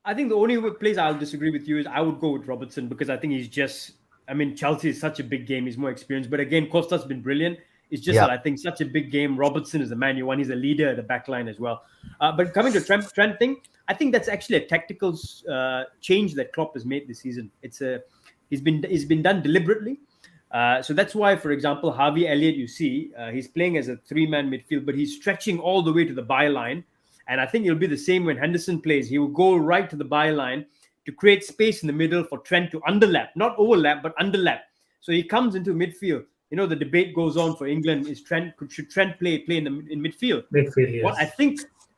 I think the only place I'll disagree with you is I would go with Robertson, because I think he's just, Chelsea is such a big game. He's more experienced. But again, Costa's been brilliant. It's just that I think such a big game. Robertson is the man you want. He's a leader at the back line as well. But coming to Trent thing, I think that's actually a tactical change that Klopp has made this season. He's been done deliberately. So that's why, for example, Harvey Elliott, you see, he's playing as a three-man midfield, but he's stretching all the way to the byline. And I think it'll be the same when Henderson plays. He will go right to the byline to create space in the middle for Trent to underlap, not overlap, but underlap. So he comes into midfield. The debate goes on for England: should Trent play in midfield? Midfield, yes.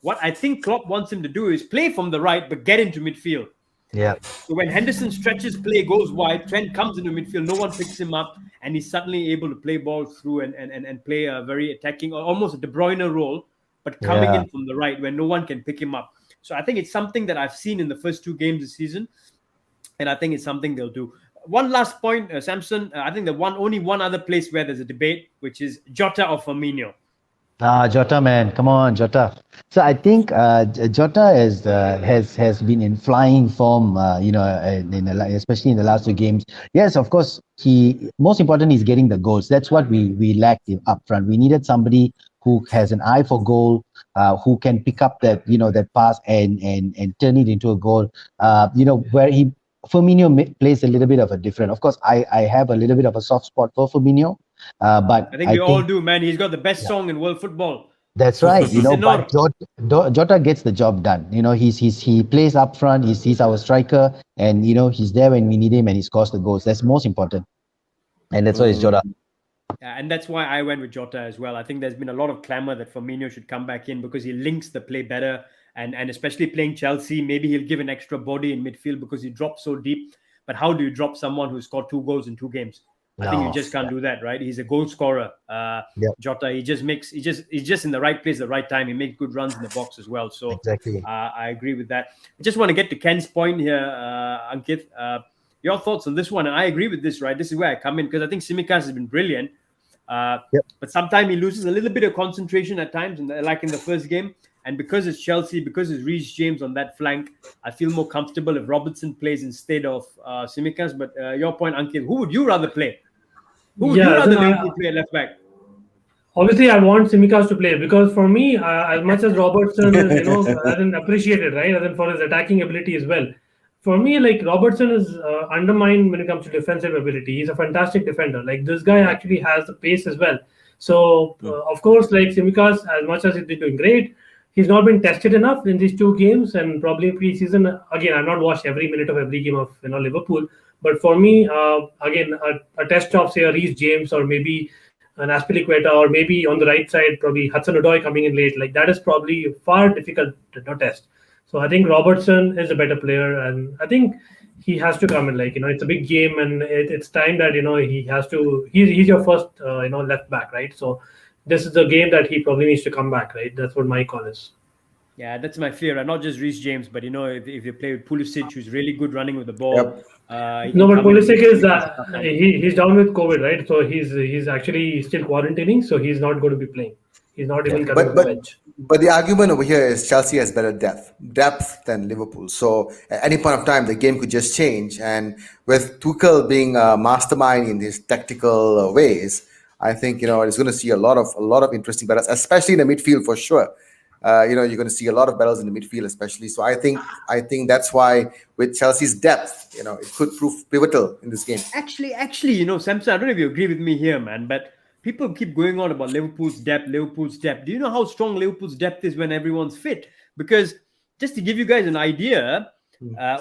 What I think Klopp wants him to do is play from the right, but get into midfield. Yeah. So when Henderson stretches play, goes wide, Trent comes into midfield, no one picks him up, and he's suddenly able to play balls through and play a very attacking, or almost a De Bruyne role, but coming in from the right when no one can pick him up. So I think it's something that I've seen in the first two games this season, and I think it's something they'll do. One last point, Samson. I think only one other place where there's a debate, which is Jota or Firmino. Jota, man, come on, Jota. So I think Jota has been in flying form, especially in the last two games. Yes, of course, he most important is getting the goals. That's what we lacked up front. We needed somebody who has an eye for goal, who can pick up that pass and turn it into a goal. Where he Firmino plays a little bit of a different. Of course, I have a little bit of a soft spot for Firmino, but I think I we all think. do, man. He's got the best song in world football. That's right, Si but Senor. Jota gets the job done. He plays up front. He's our striker, and he's there when we need him, and he scores the goals. That's most important, and that's why it's Jota. And that's why I went with Jota as well. I think there's been a lot of clamor that Firmino should come back in because he links the play better. And especially playing Chelsea, maybe he'll give an extra body in midfield because he drops so deep. But how do you drop someone who scored 2 goals in 2 games? I think you just can't do that, right? He's a goal scorer. Jota, he's just in the right place at the right time. He makes good runs in the box as well. So exactly. I agree with that. I just want to get to Ken's point here, Ankit. Your thoughts on this one? And I agree with this, right? This is where I come in because I think Tsimikas has been brilliant. But sometimes he loses a little bit of concentration at times, like in the first game. And because it's Chelsea, because it's Reece James on that flank, I feel more comfortable if Robertson plays instead of Tsimikas. But your point, Ankit, who would you rather play? Who would you rather play at left back? Obviously, I want Tsimikas to play because for me, as much as Robertson is, appreciated, right, and for his attacking ability as well. For me, like Robertson is undermined when it comes to defensive ability. He's a fantastic defender. Like this guy actually has the pace as well. So of course, like Tsimikas, as much as he's been doing great, he's not been tested enough in these 2 games and probably pre-season. Again, I've not watched every minute of every game of Liverpool, but for me, again, a test of say a Reece James or maybe an Aspilicueta or maybe on the right side probably Hudson-Odoi coming in late, like that is probably far difficult to test. So I think Robertson is a better player, and I think he has to come in. Like it's a big game, and it's time that he has to. He's your first left back, right? So this is the game that he probably needs to come back, right? That's what my call is. Yeah, that's my fear. And not just Reece James, but if you play with Pulisic, who's really good running with the ball. No, but Pulisic is he's down with COVID, right? So he's actually still quarantining, so he's not going to be playing. He's not even coming to the bench. But the argument over here is Chelsea has better depth than Liverpool. So at any point of time, the game could just change. And with Tuchel being a mastermind in his tactical ways, I think it's going to see a lot of interesting battles, especially in the midfield for sure. You're going to see a lot of battles in the midfield, especially. So I think that's why with Chelsea's depth, it could prove pivotal in this game. Actually, Samson, I don't know if you agree with me here, man, but people keep going on about Liverpool's depth. Do you know how strong Liverpool's depth is when everyone's fit? Because just to give you guys an idea,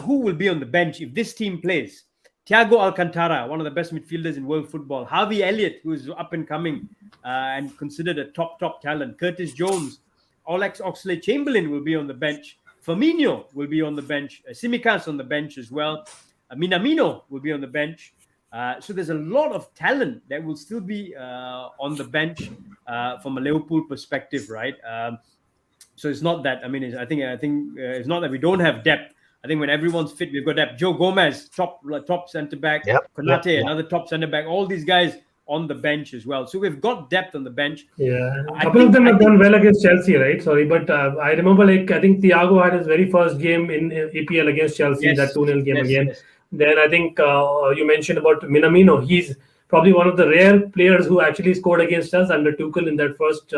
who will be on the bench if this team plays? Thiago Alcantara, one of the best midfielders in world football. Harvey Elliott, who is up and coming and considered a top talent. Curtis Jones, Alex Oxlade-Chamberlain will be on the bench. Firmino will be on the bench. Tsimikas on the bench as well. Minamino will be on the bench. So there's a lot of talent that will still be on the bench from a Liverpool perspective, right? So it's not that. I mean, I think it's not that we don't have depth. I think when everyone's fit, we've got depth. Joe Gomez, top centre back. Konate, another top centre back. All these guys on the bench as well. So we've got depth on the bench. Yeah, a couple of them have done well against Chelsea, right? Sorry, but I remember I think Thiago had his very first game in EPL against Chelsea, that 2-0 game again. Yes. Then I think you mentioned about Minamino. He's probably one of the rare players who actually scored against us under Tuchel in that first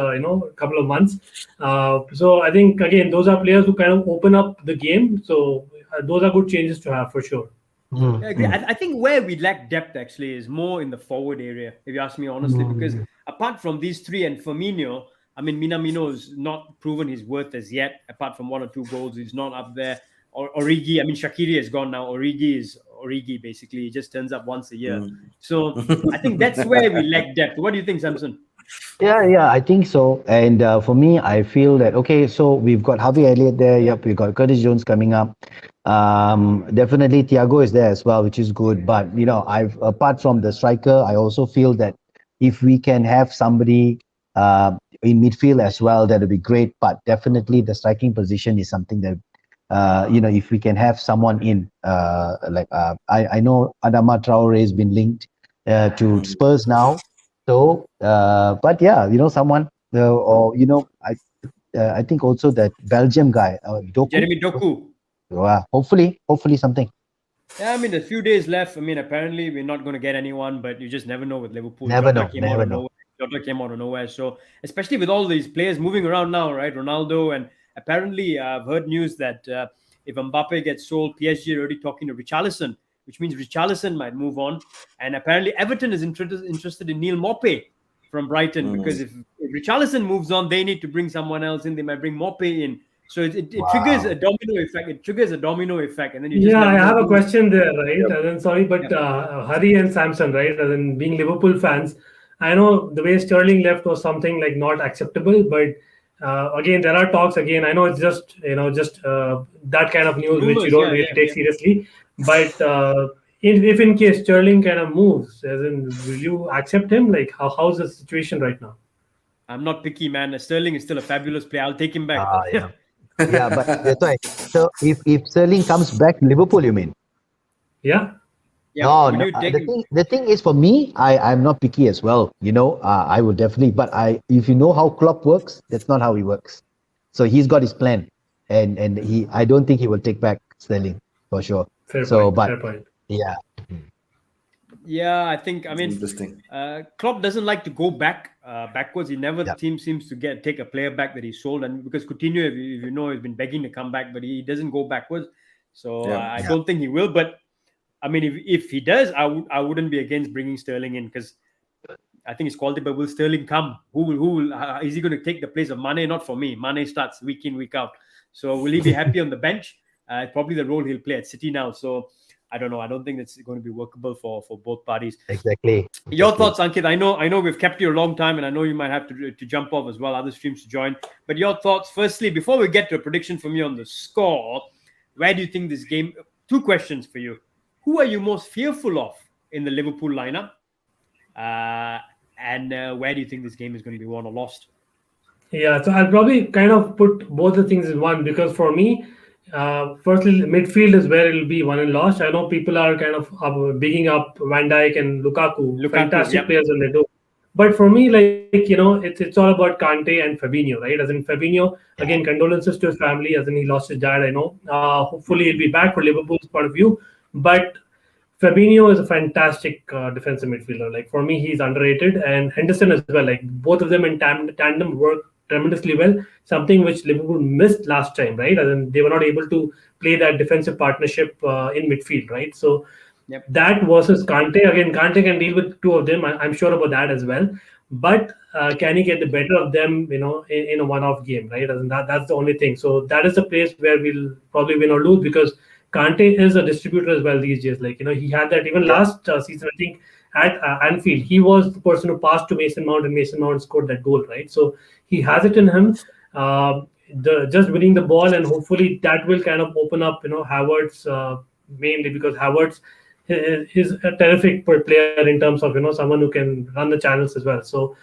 couple of months. So I think again those are players who kind of open up the game. So those are good changes to have for sure. I agree. I think where we lack depth actually is more in the forward area, if you ask me honestly, because apart from these 3 and Firmino, I mean, Minamino has not proven his worth as yet. Apart from 1 or 2 goals, he's not up there. Origi, I mean, Shaqiri has gone now. Origi is Origi, basically. He just turns up once a year. So I think that's where we lack depth. What do you think, Samson? Yeah, I think so. And for me, I feel that, okay, so we've got Harvey Elliott there. Yep, we've got Curtis Jones coming up. Definitely Thiago is there as well, which is good. But, apart from the striker, I also feel that if we can have somebody in midfield as well, that would be great. But definitely the striking position is something that, if we can have someone in, I know Adama Traore has been linked to Spurs now. So, but yeah, someone or I think also that Belgium guy, Doku. Jeremy Doku. Hopefully something. Yeah, I mean, a few days left. I mean, apparently we're not going to get anyone, but you just never know with Liverpool. Never Jota know. came out Never of know. nowhere. Jota came out of nowhere. So, especially with all these players moving around now, right? Ronaldo, and apparently I've heard news that if Mbappe gets sold, PSG are already talking to Richarlison, which means Richarlison might move on. And apparently Everton is interested in Neil Maupay from Brighton, because if Richarlison moves on, they need to bring someone else in. They might bring Maupay in. So it triggers a domino effect. It triggers a domino effect, and then you just Yeah, I never know have a who. question there, right? Yep. And then sorry, but Yep. Hari and Samson, right? And then being Liverpool fans, I know the way Sterling left was something like not acceptable, but again, there are talks. Again, I know it's just that kind of news which you Rumors, don't yeah, really yeah, take yeah. seriously. But if in case Sterling kind of moves, as in, will you accept him? Like, how's the situation right now? I'm not picky, man. Sterling is still a fabulous player. I'll take him back. Yeah. Yeah, but that's why. So if Sterling comes back, Liverpool, you mean? Yeah. Yeah, No, would no. you take him? The thing is for me, I'm not picky as well. I would definitely. But if you know how Klopp works, that's not how he works. So he's got his plan, and I don't think he will take back Sterling for sure. Fair So, point. but Fair point. yeah, Yeah, I think. I mean, Interesting. Klopp doesn't like to go backwards. He never yeah, seems to take a player back that he sold, and because Coutinho, if you know, has been begging to come back, but he doesn't go backwards. So Yeah. I yeah. don't think he will. But I mean, if he does, I wouldn't be against bringing Sterling in, because I think it's quality. But will Sterling come? Is he going to take the place of Mane? Not for me. Mane starts week in, week out. So will he be happy on the bench? Probably the role he'll play at City now. So I don't know. I don't think it's going to be workable for both parties. Exactly. Your thoughts, Ankit? I know we've kept you a long time, and I know you might have to jump off as well, other streams to join. But your thoughts, firstly, before we get to a prediction from you on the score, where do you think this game? Two questions for you. Who are you most fearful of in the Liverpool lineup? And where do you think this game is going to be won or lost? Yeah, so I'll probably kind of put both the things in one, because for me, firstly, midfield is where it'll be won and lost. I know people are kind of bigging up Van Dijk and Lukaku, Lukaku, fantastic yep. players when they do. But for me, it's all about Kante and Fabinho, right? As in Fabinho, again, condolences to his family, as in he lost his dad. I know. Hopefully, he'll be back for Liverpool's point of view. But Fabinho is a fantastic defensive midfielder. Like, for me, he's underrated, and Henderson as well. Like, both of them in tandem work tremendously well. Something which Liverpool missed last time, right? And they were not able to play that defensive partnership in midfield, right? So Yep. that versus Kante, again, Kante can deal with two of them. I'm sure about that as well. But can he get the better of them, in a one-off game, right? And that's the only thing. So that is the place where we'll probably win or lose, because Kante is a distributor as well these days. Like, he had that even last season, I think, at Anfield. He was the person who passed to Mason Mount, and Mason Mount scored that goal, right? So he has it in him. Just winning the ball, and hopefully that will kind of open up, Havertz mainly, because Havertz is a terrific player in terms of, someone who can run the channels as well. So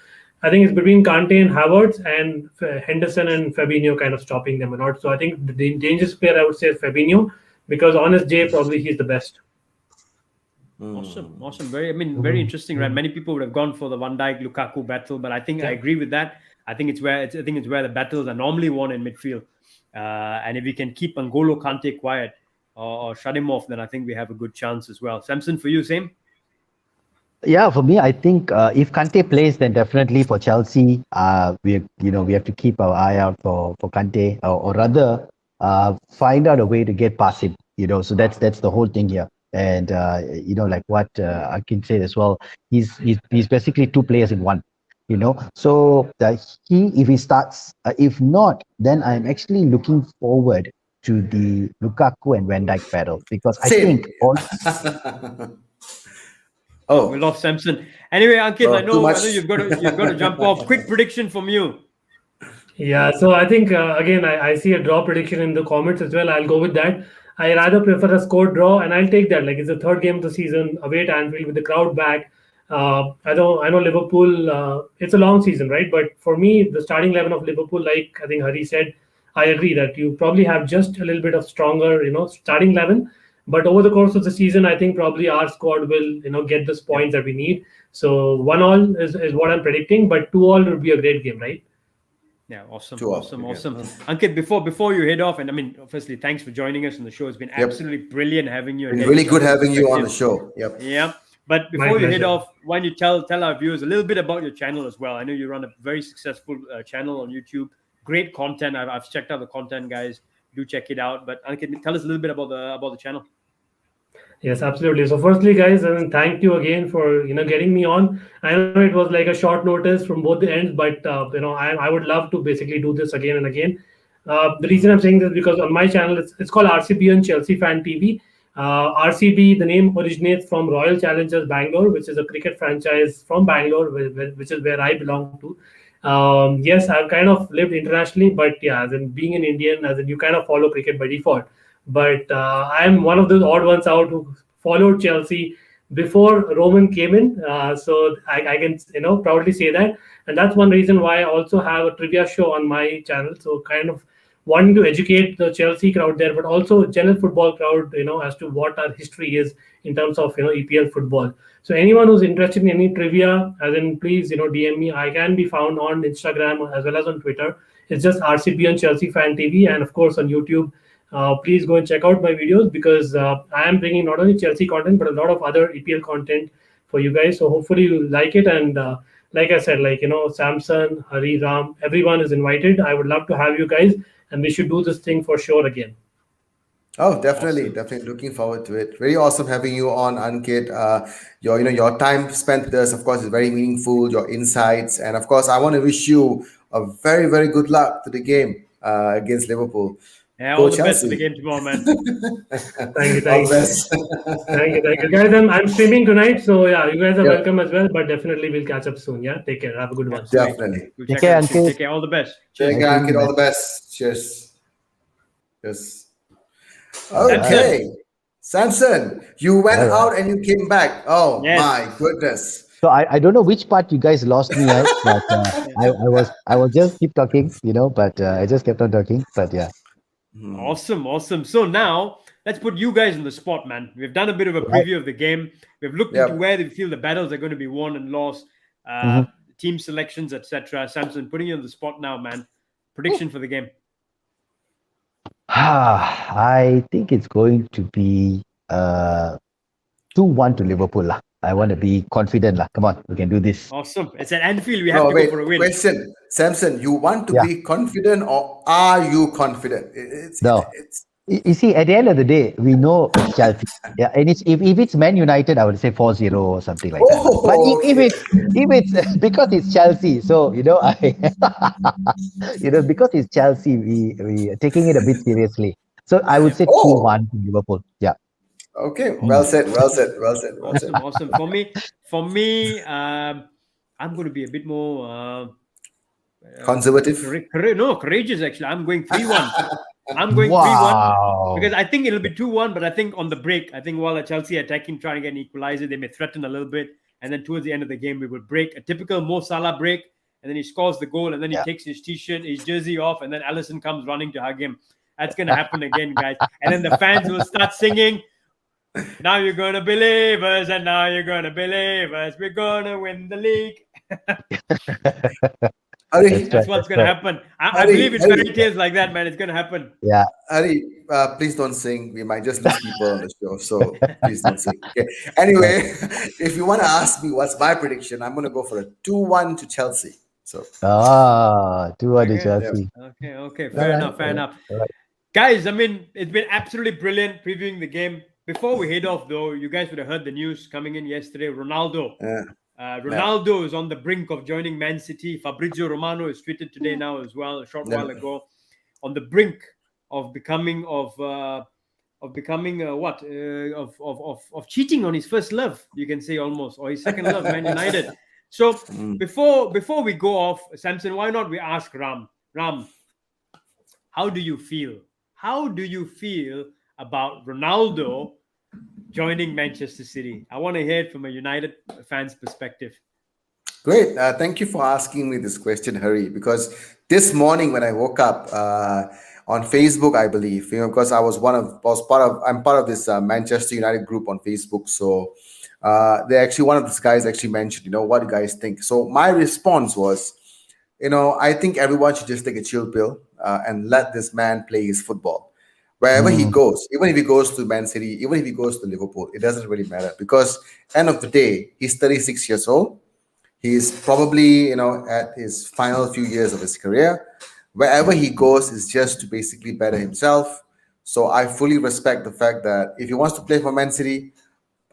I think it's between Kante and Havertz, and Henderson and Fabinho kind of stopping them a lot. So I think the dangerous player, I would say, is Fabinho, because honest Jay, probably he's the best. Awesome. Very interesting, right? Many people would have gone for the Van Dijk Lukaku battle, but I think I agree with that. I think it's where the battles are normally won in midfield. And if we can keep N'Golo Kante quiet or shut him off, then I think we have a good chance as well. Samson, for you, same? Yeah, for me, I think if Kante plays, then definitely for Chelsea, we have to keep our eye out for Kante, or rather, find out a way to get past him. So that's the whole thing here. And like what Akin said as well, he's basically two players in one. So if he starts, if not, then I'm actually looking forward to the Lukaku and Van Dijk battle, because I think we lost Samson. Anyway, Ankit, I know you've got to jump off. Quick prediction from you. Yeah, so I think again, I see a draw prediction in the comments as well. I'll go with that. I rather prefer a score draw, and I'll take that. Like, it's the third game of the season, away at Anfield with the crowd back. I know Liverpool. It's a long season, right? But for me, the starting 11 of Liverpool, like I think Hari said, I agree that you probably have just a little bit of stronger, starting 11. But over the course of the season, I think probably our squad will, get those points that we need. So 1-1 is what I'm predicting, but 2-2 would be a great game, right? Yeah, awesome, to all. awesome, Okay. awesome. Ankit, before you head off, and I mean, firstly, thanks for joining us on the show. It's been absolutely brilliant having you and Been getting really some good of the having you on the perspective. show. Yep. Yeah. But My before you head pleasure. off, why don't you tell our viewers a little bit about your channel as well? I know you run a very successful channel on YouTube. Great content. I've checked out the content, guys. Do check it out. But Ankit, tell us a little bit about the channel. Yes, absolutely. So, firstly, guys, and thank you again for getting me on. I know it was like a short notice from both the ends, but I would love to basically do this again and again. The reason I'm saying this is because on my channel it's called RCB and Chelsea Fan TV. RCB, the name originates from Royal Challengers Bangalore, which is a cricket franchise from Bangalore, which is where I belong to. Yes, I've kind of lived internationally, but yeah, as in being an Indian, as in you kind of follow cricket by default. But I'm one of those odd ones out who followed Chelsea before Roman came in. So I can proudly say that, and that's one reason why I also have a trivia show on my channel. So kind of wanting to educate the Chelsea crowd there, but also general football crowd, as to what our history is in terms of EPL football. So anyone who's interested in any trivia, as in please DM me. I can be found on Instagram as well as on Twitter. It's just RCB and Chelsea Fan TV, and of course on YouTube. Please go and check out my videos because I am bringing not only Chelsea content but a lot of other EPL content for you guys. So hopefully you like it. And like I said, Samson, Hari, Ram, everyone is invited. I would love to have you guys, and we should do this thing for sure again. Oh, definitely, Awesome. definitely looking forward to it. Very awesome having you on, Ankit. Your time spent with us, of course, is very meaningful. Your insights, and of course, I want to wish you a very, very good luck to the game against Liverpool. Yeah, Go all the best for the Chelsea! game tomorrow, man. Thank you, All thank the you, best. thank you, guys. I'm streaming tonight, so yeah, you guys are Yep, welcome as well. But definitely we'll catch up soon. Yeah, take care. Have a good one. Absolutely. definitely. We'll Take check care, out soon. Ankit. Take care. All the best. Take Cheers. Nice care, meeting Ankit. you, All man. the best. Cheers. Yes. All right. Samson. Okay. Samson, you went All right. out and you came back. Oh Yes. my goodness. So I don't know which part you guys lost me out, but Yeah. I was just keep talking, but I just kept on talking. But yeah, Hmm. Awesome, awesome. So now let's put you guys on the spot, man. We've done a bit of a right. preview of the game. We've looked into Yep. where we feel the battles are going to be won and lost, Mhm. team selections, etc. Samson, putting you on the spot now, man. Prediction for the game. I think it's going to be 2-1 to Liverpool lah. I want to be confident lah. Come on, we can do this. Awesome. It's at Anfield. We have No, to go wait. for a win. Question, Samson. You want to Yeah. be confident, or are you confident? No. It's. You see, at the end of the day, we know it's Chelsea. Yeah, and if it's Man United, I would say 4-0 or something like that. But Oh, okay. if it's because it's Chelsea, so I because it's Chelsea, we are taking it a bit seriously. So I would Yeah. say Oh, 2-1 to Liverpool. Yeah. okay. Mm. Well said. Well said. Well said. Well said. Awesome, awesome. For me, I'm going to be a bit more Conservative. courageous. Actually, I'm going 3-1. I'm going 3-1 because Wow. I think it'll be 2-1. But I think on the break, I think while Chelsea attacking, trying to get an equalizer, they may threaten a little bit, and then towards the end of the game, we will break a typical Mo Salah break, and then he scores the goal, and then he Yeah. takes his t-shirt, his jersey off, and then Allison comes running to hug him. That's gonna happen again, guys. And then the fans will start singing. Now you're gonna believe us, and now you're gonna believe us. We're gonna win the league. Hari, That's That's right. what's That's gonna right. happen. I Hari, believe in Hari, fairy tales like that, man. It's gonna happen. Yeah. Hari, please don't sing. We might just lose people on the show. So please don't sing. Okay. Anyway, if you want to ask me what's my prediction, I'm going to go for a 2-1 to Chelsea. So, 2-1 to Okay. yeah. Chelsea. Okay. All Fair right. enough. Fair All right. enough. All right. Guys, I mean, it's been absolutely brilliant previewing the game. Before we head off, though, you guys would have heard the news coming in yesterday. Ronaldo. Yeah. Ronaldo is on the brink of joining Man City. Fabrizio Romano has tweeted today now as well, a short Yeah. while ago, on the brink of becoming cheating on his first love, you can say almost, or his second love, Man United. So Mm. before we go off, Samson, why not we ask Ram? Ram, how do you feel? How do you feel about Ronaldo joining Manchester City? I want to hear it from a United fan's perspective. Great. Thank you for asking me this question, Hari, because this morning when I woke up on Facebook, I believe, because I'm part of this Manchester United group on Facebook. So one of these guys actually mentioned, what do you guys think? So my response was, I think everyone should just take a chill pill and let this man play his football. Wherever he goes, even if he goes to Man City, even if he goes to Liverpool, it doesn't really matter because end of the day, he's 36 years old. He's probably, at his final few years of his career. Wherever he goes is just to basically better himself. So I fully respect the fact that if he wants to play for Man City,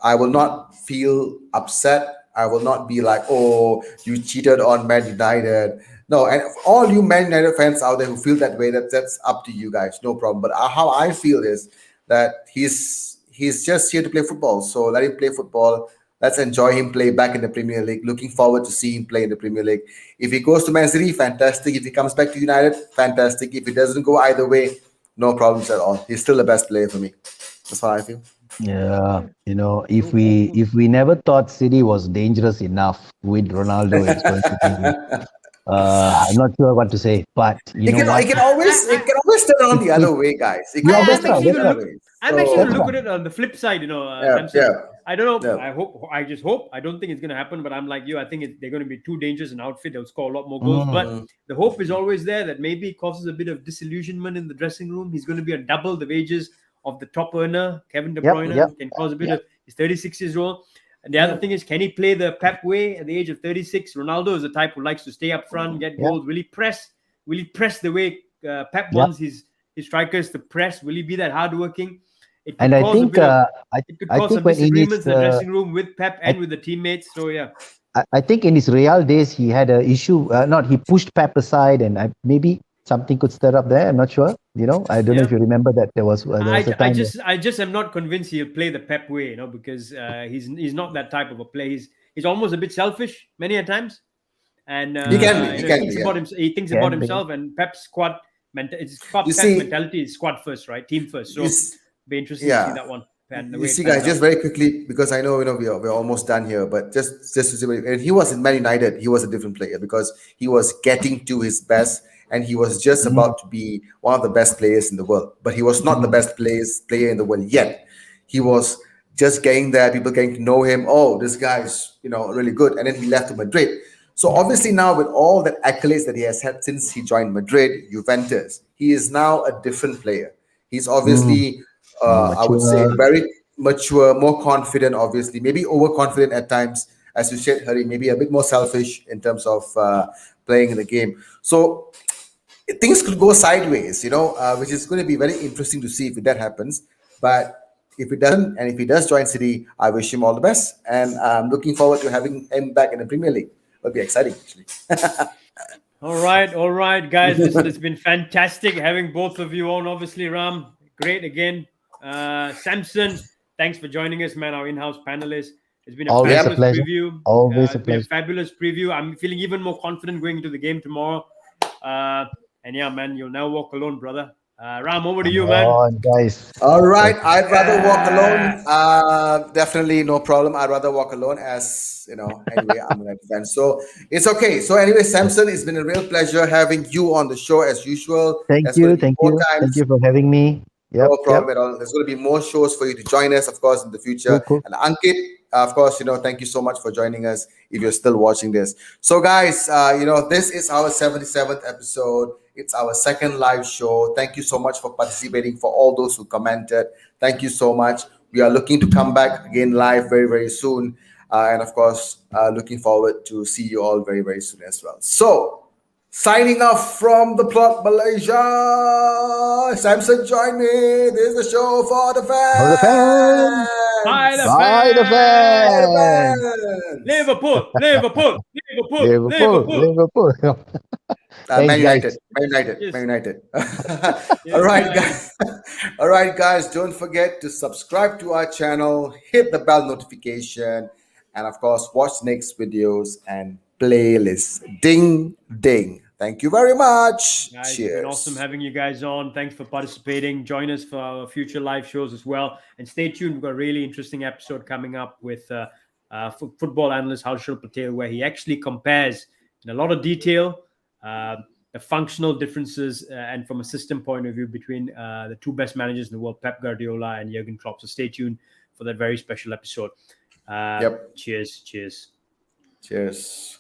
I will not feel upset. I will not be like, oh, you cheated on Man United. No, and all you Man United fans out there who feel that way, that's up to you guys, no problem. But how I feel is that he's just here to play football. So let him play football. Let's enjoy him play back in the Premier League. Looking forward to see him play in the Premier League. If he goes to Man City, fantastic. If he comes back to United, fantastic. If it doesn't go either way, no problems at all. He's still the best player for me. That's how I feel. Yeah, if we never thought City was dangerous enough with Ronaldo, it's going to be. I'm not sure what to say, but you know what? It can always turn on the other way, guys. It can Yeah, always that's turn right. on the That's other right. way. I'm actually going to That's look right. at it on the flip side, Yeah, Samson. yeah. I don't know. Yeah. I just hope. I don't think it's going to happen, but I'm like you. I think they're going to be too dangerous an outfit. They'll score a lot more goals. But the hope is always there that maybe it causes a bit of disillusionment in the dressing room. He's going to be on double the wages of the top earner, Kevin De Bruyne. Yep, Can cause a bit yep. of. He's 36 years old. And the other thing is, can he play the Pep way at the age of 36? Ronaldo is the type who likes to stay up front, get goals. Will he press? Will he press the way Pep wants his strikers to press? Will he be that hardworking? It could And I cause a think bit of I it could I cause think some when in disagreements his in the dressing room with Pep I, and with the teammates. So yeah, I think in his Real days he had an issue. Not he pushed Pep aside, and maybe something could stir up there. I'm not sure. I don't know yeah. if you remember that there was a I time. just am not convinced he'll play the Pep way, because he's not that type of a player. He's almost a bit selfish many a times, and He can be. He he can thinks be. about Yeah. him. He thinks about Can be. himself, and Pep's squad You Pep's see, mentality is squad first, right? Team first. you, So s- be interesting to see yeah. that one and the You way it see, guys, pans just out. very quickly because I know we're almost done here, but just to say, and he was in Man United, he was a different player because he was getting to his best, and he was just Mm, about to be one of the best players in the world. But he was not the mm, best player in the world yet. He was just getting there, people getting to know him. Oh, this guy's really good, and then he left to Madrid. So obviously now with all the accolades that he has had since he joined Madrid, Juventus, he is now a different player. He's mm. obviously, More I would say, mature. very mature, more confident, obviously, maybe overconfident at times, as you said, Hari, maybe a bit more selfish in terms of playing in the game. So things could go sideways, which is going to be very interesting to see if that happens. But if it doesn't, and if he does join City, I wish him all the best. And I'm looking forward to having him back in the Premier League. It'll be exciting, actually. All right, guys. Listen, it's been fantastic having both of you on. Obviously, Ram, great again. Samson, thanks for joining us, man. Our in-house panelist. It's been a Always a fabulous pleasure. preview. Always a It's been a pleasure. fabulous preview. I'm feeling even more confident going into the game tomorrow. And yeah, man, you'll never walk alone, brother. Ram, over to Come you, man. on, guys. All right, Let's I'd rather walk alone. Definitely no problem. I'd rather walk alone, as anyway, I'm an fan, so it's okay. So anyway, Samson, it's been a real pleasure having you on the show as usual. Thank There's going you. to be Thank more you. Thank times. you for having me. No Yep. problem at all. There's going to be more shows for you to join us, of course, in the future. Cool, cool. And Ankit, of course, thank you so much for joining us if you're still watching this. So, guys, this is our 77th episode. It's our second live show. Thank you so much for participating, for all those who commented. Thank you so much. We are looking to come back again live very, very soon. And of course, looking forward to see you all very, very soon as well. So, signing off from the plot Malaysia. Samson, join me. This is the show for the For the fans. Bye, the fans. Bye, the fans. For the fans. fans. Liverpool, Liverpool, Liverpool, Liverpool. Liverpool. Liverpool. Man Thanks, guys. United. Man United. Yes, Man United. All yes, right, guys. guys. All right, guys. Don't forget to subscribe to our channel, hit the bell notification, and of course, watch next videos and playlists. Ding, ding. Thank you very much. Guys, it's been awesome Cheers. having you guys on. Thanks for participating. Join us for our future live shows as well. And stay tuned. We've got a really interesting episode coming up with football analyst Harshal Patel, where he actually compares in a lot of detail the functional differences and from a system point of view between the two best managers in the world, Pep Guardiola and Jurgen Klopp. So stay tuned for that very special episode. Yep. Cheers. Cheers. Cheers.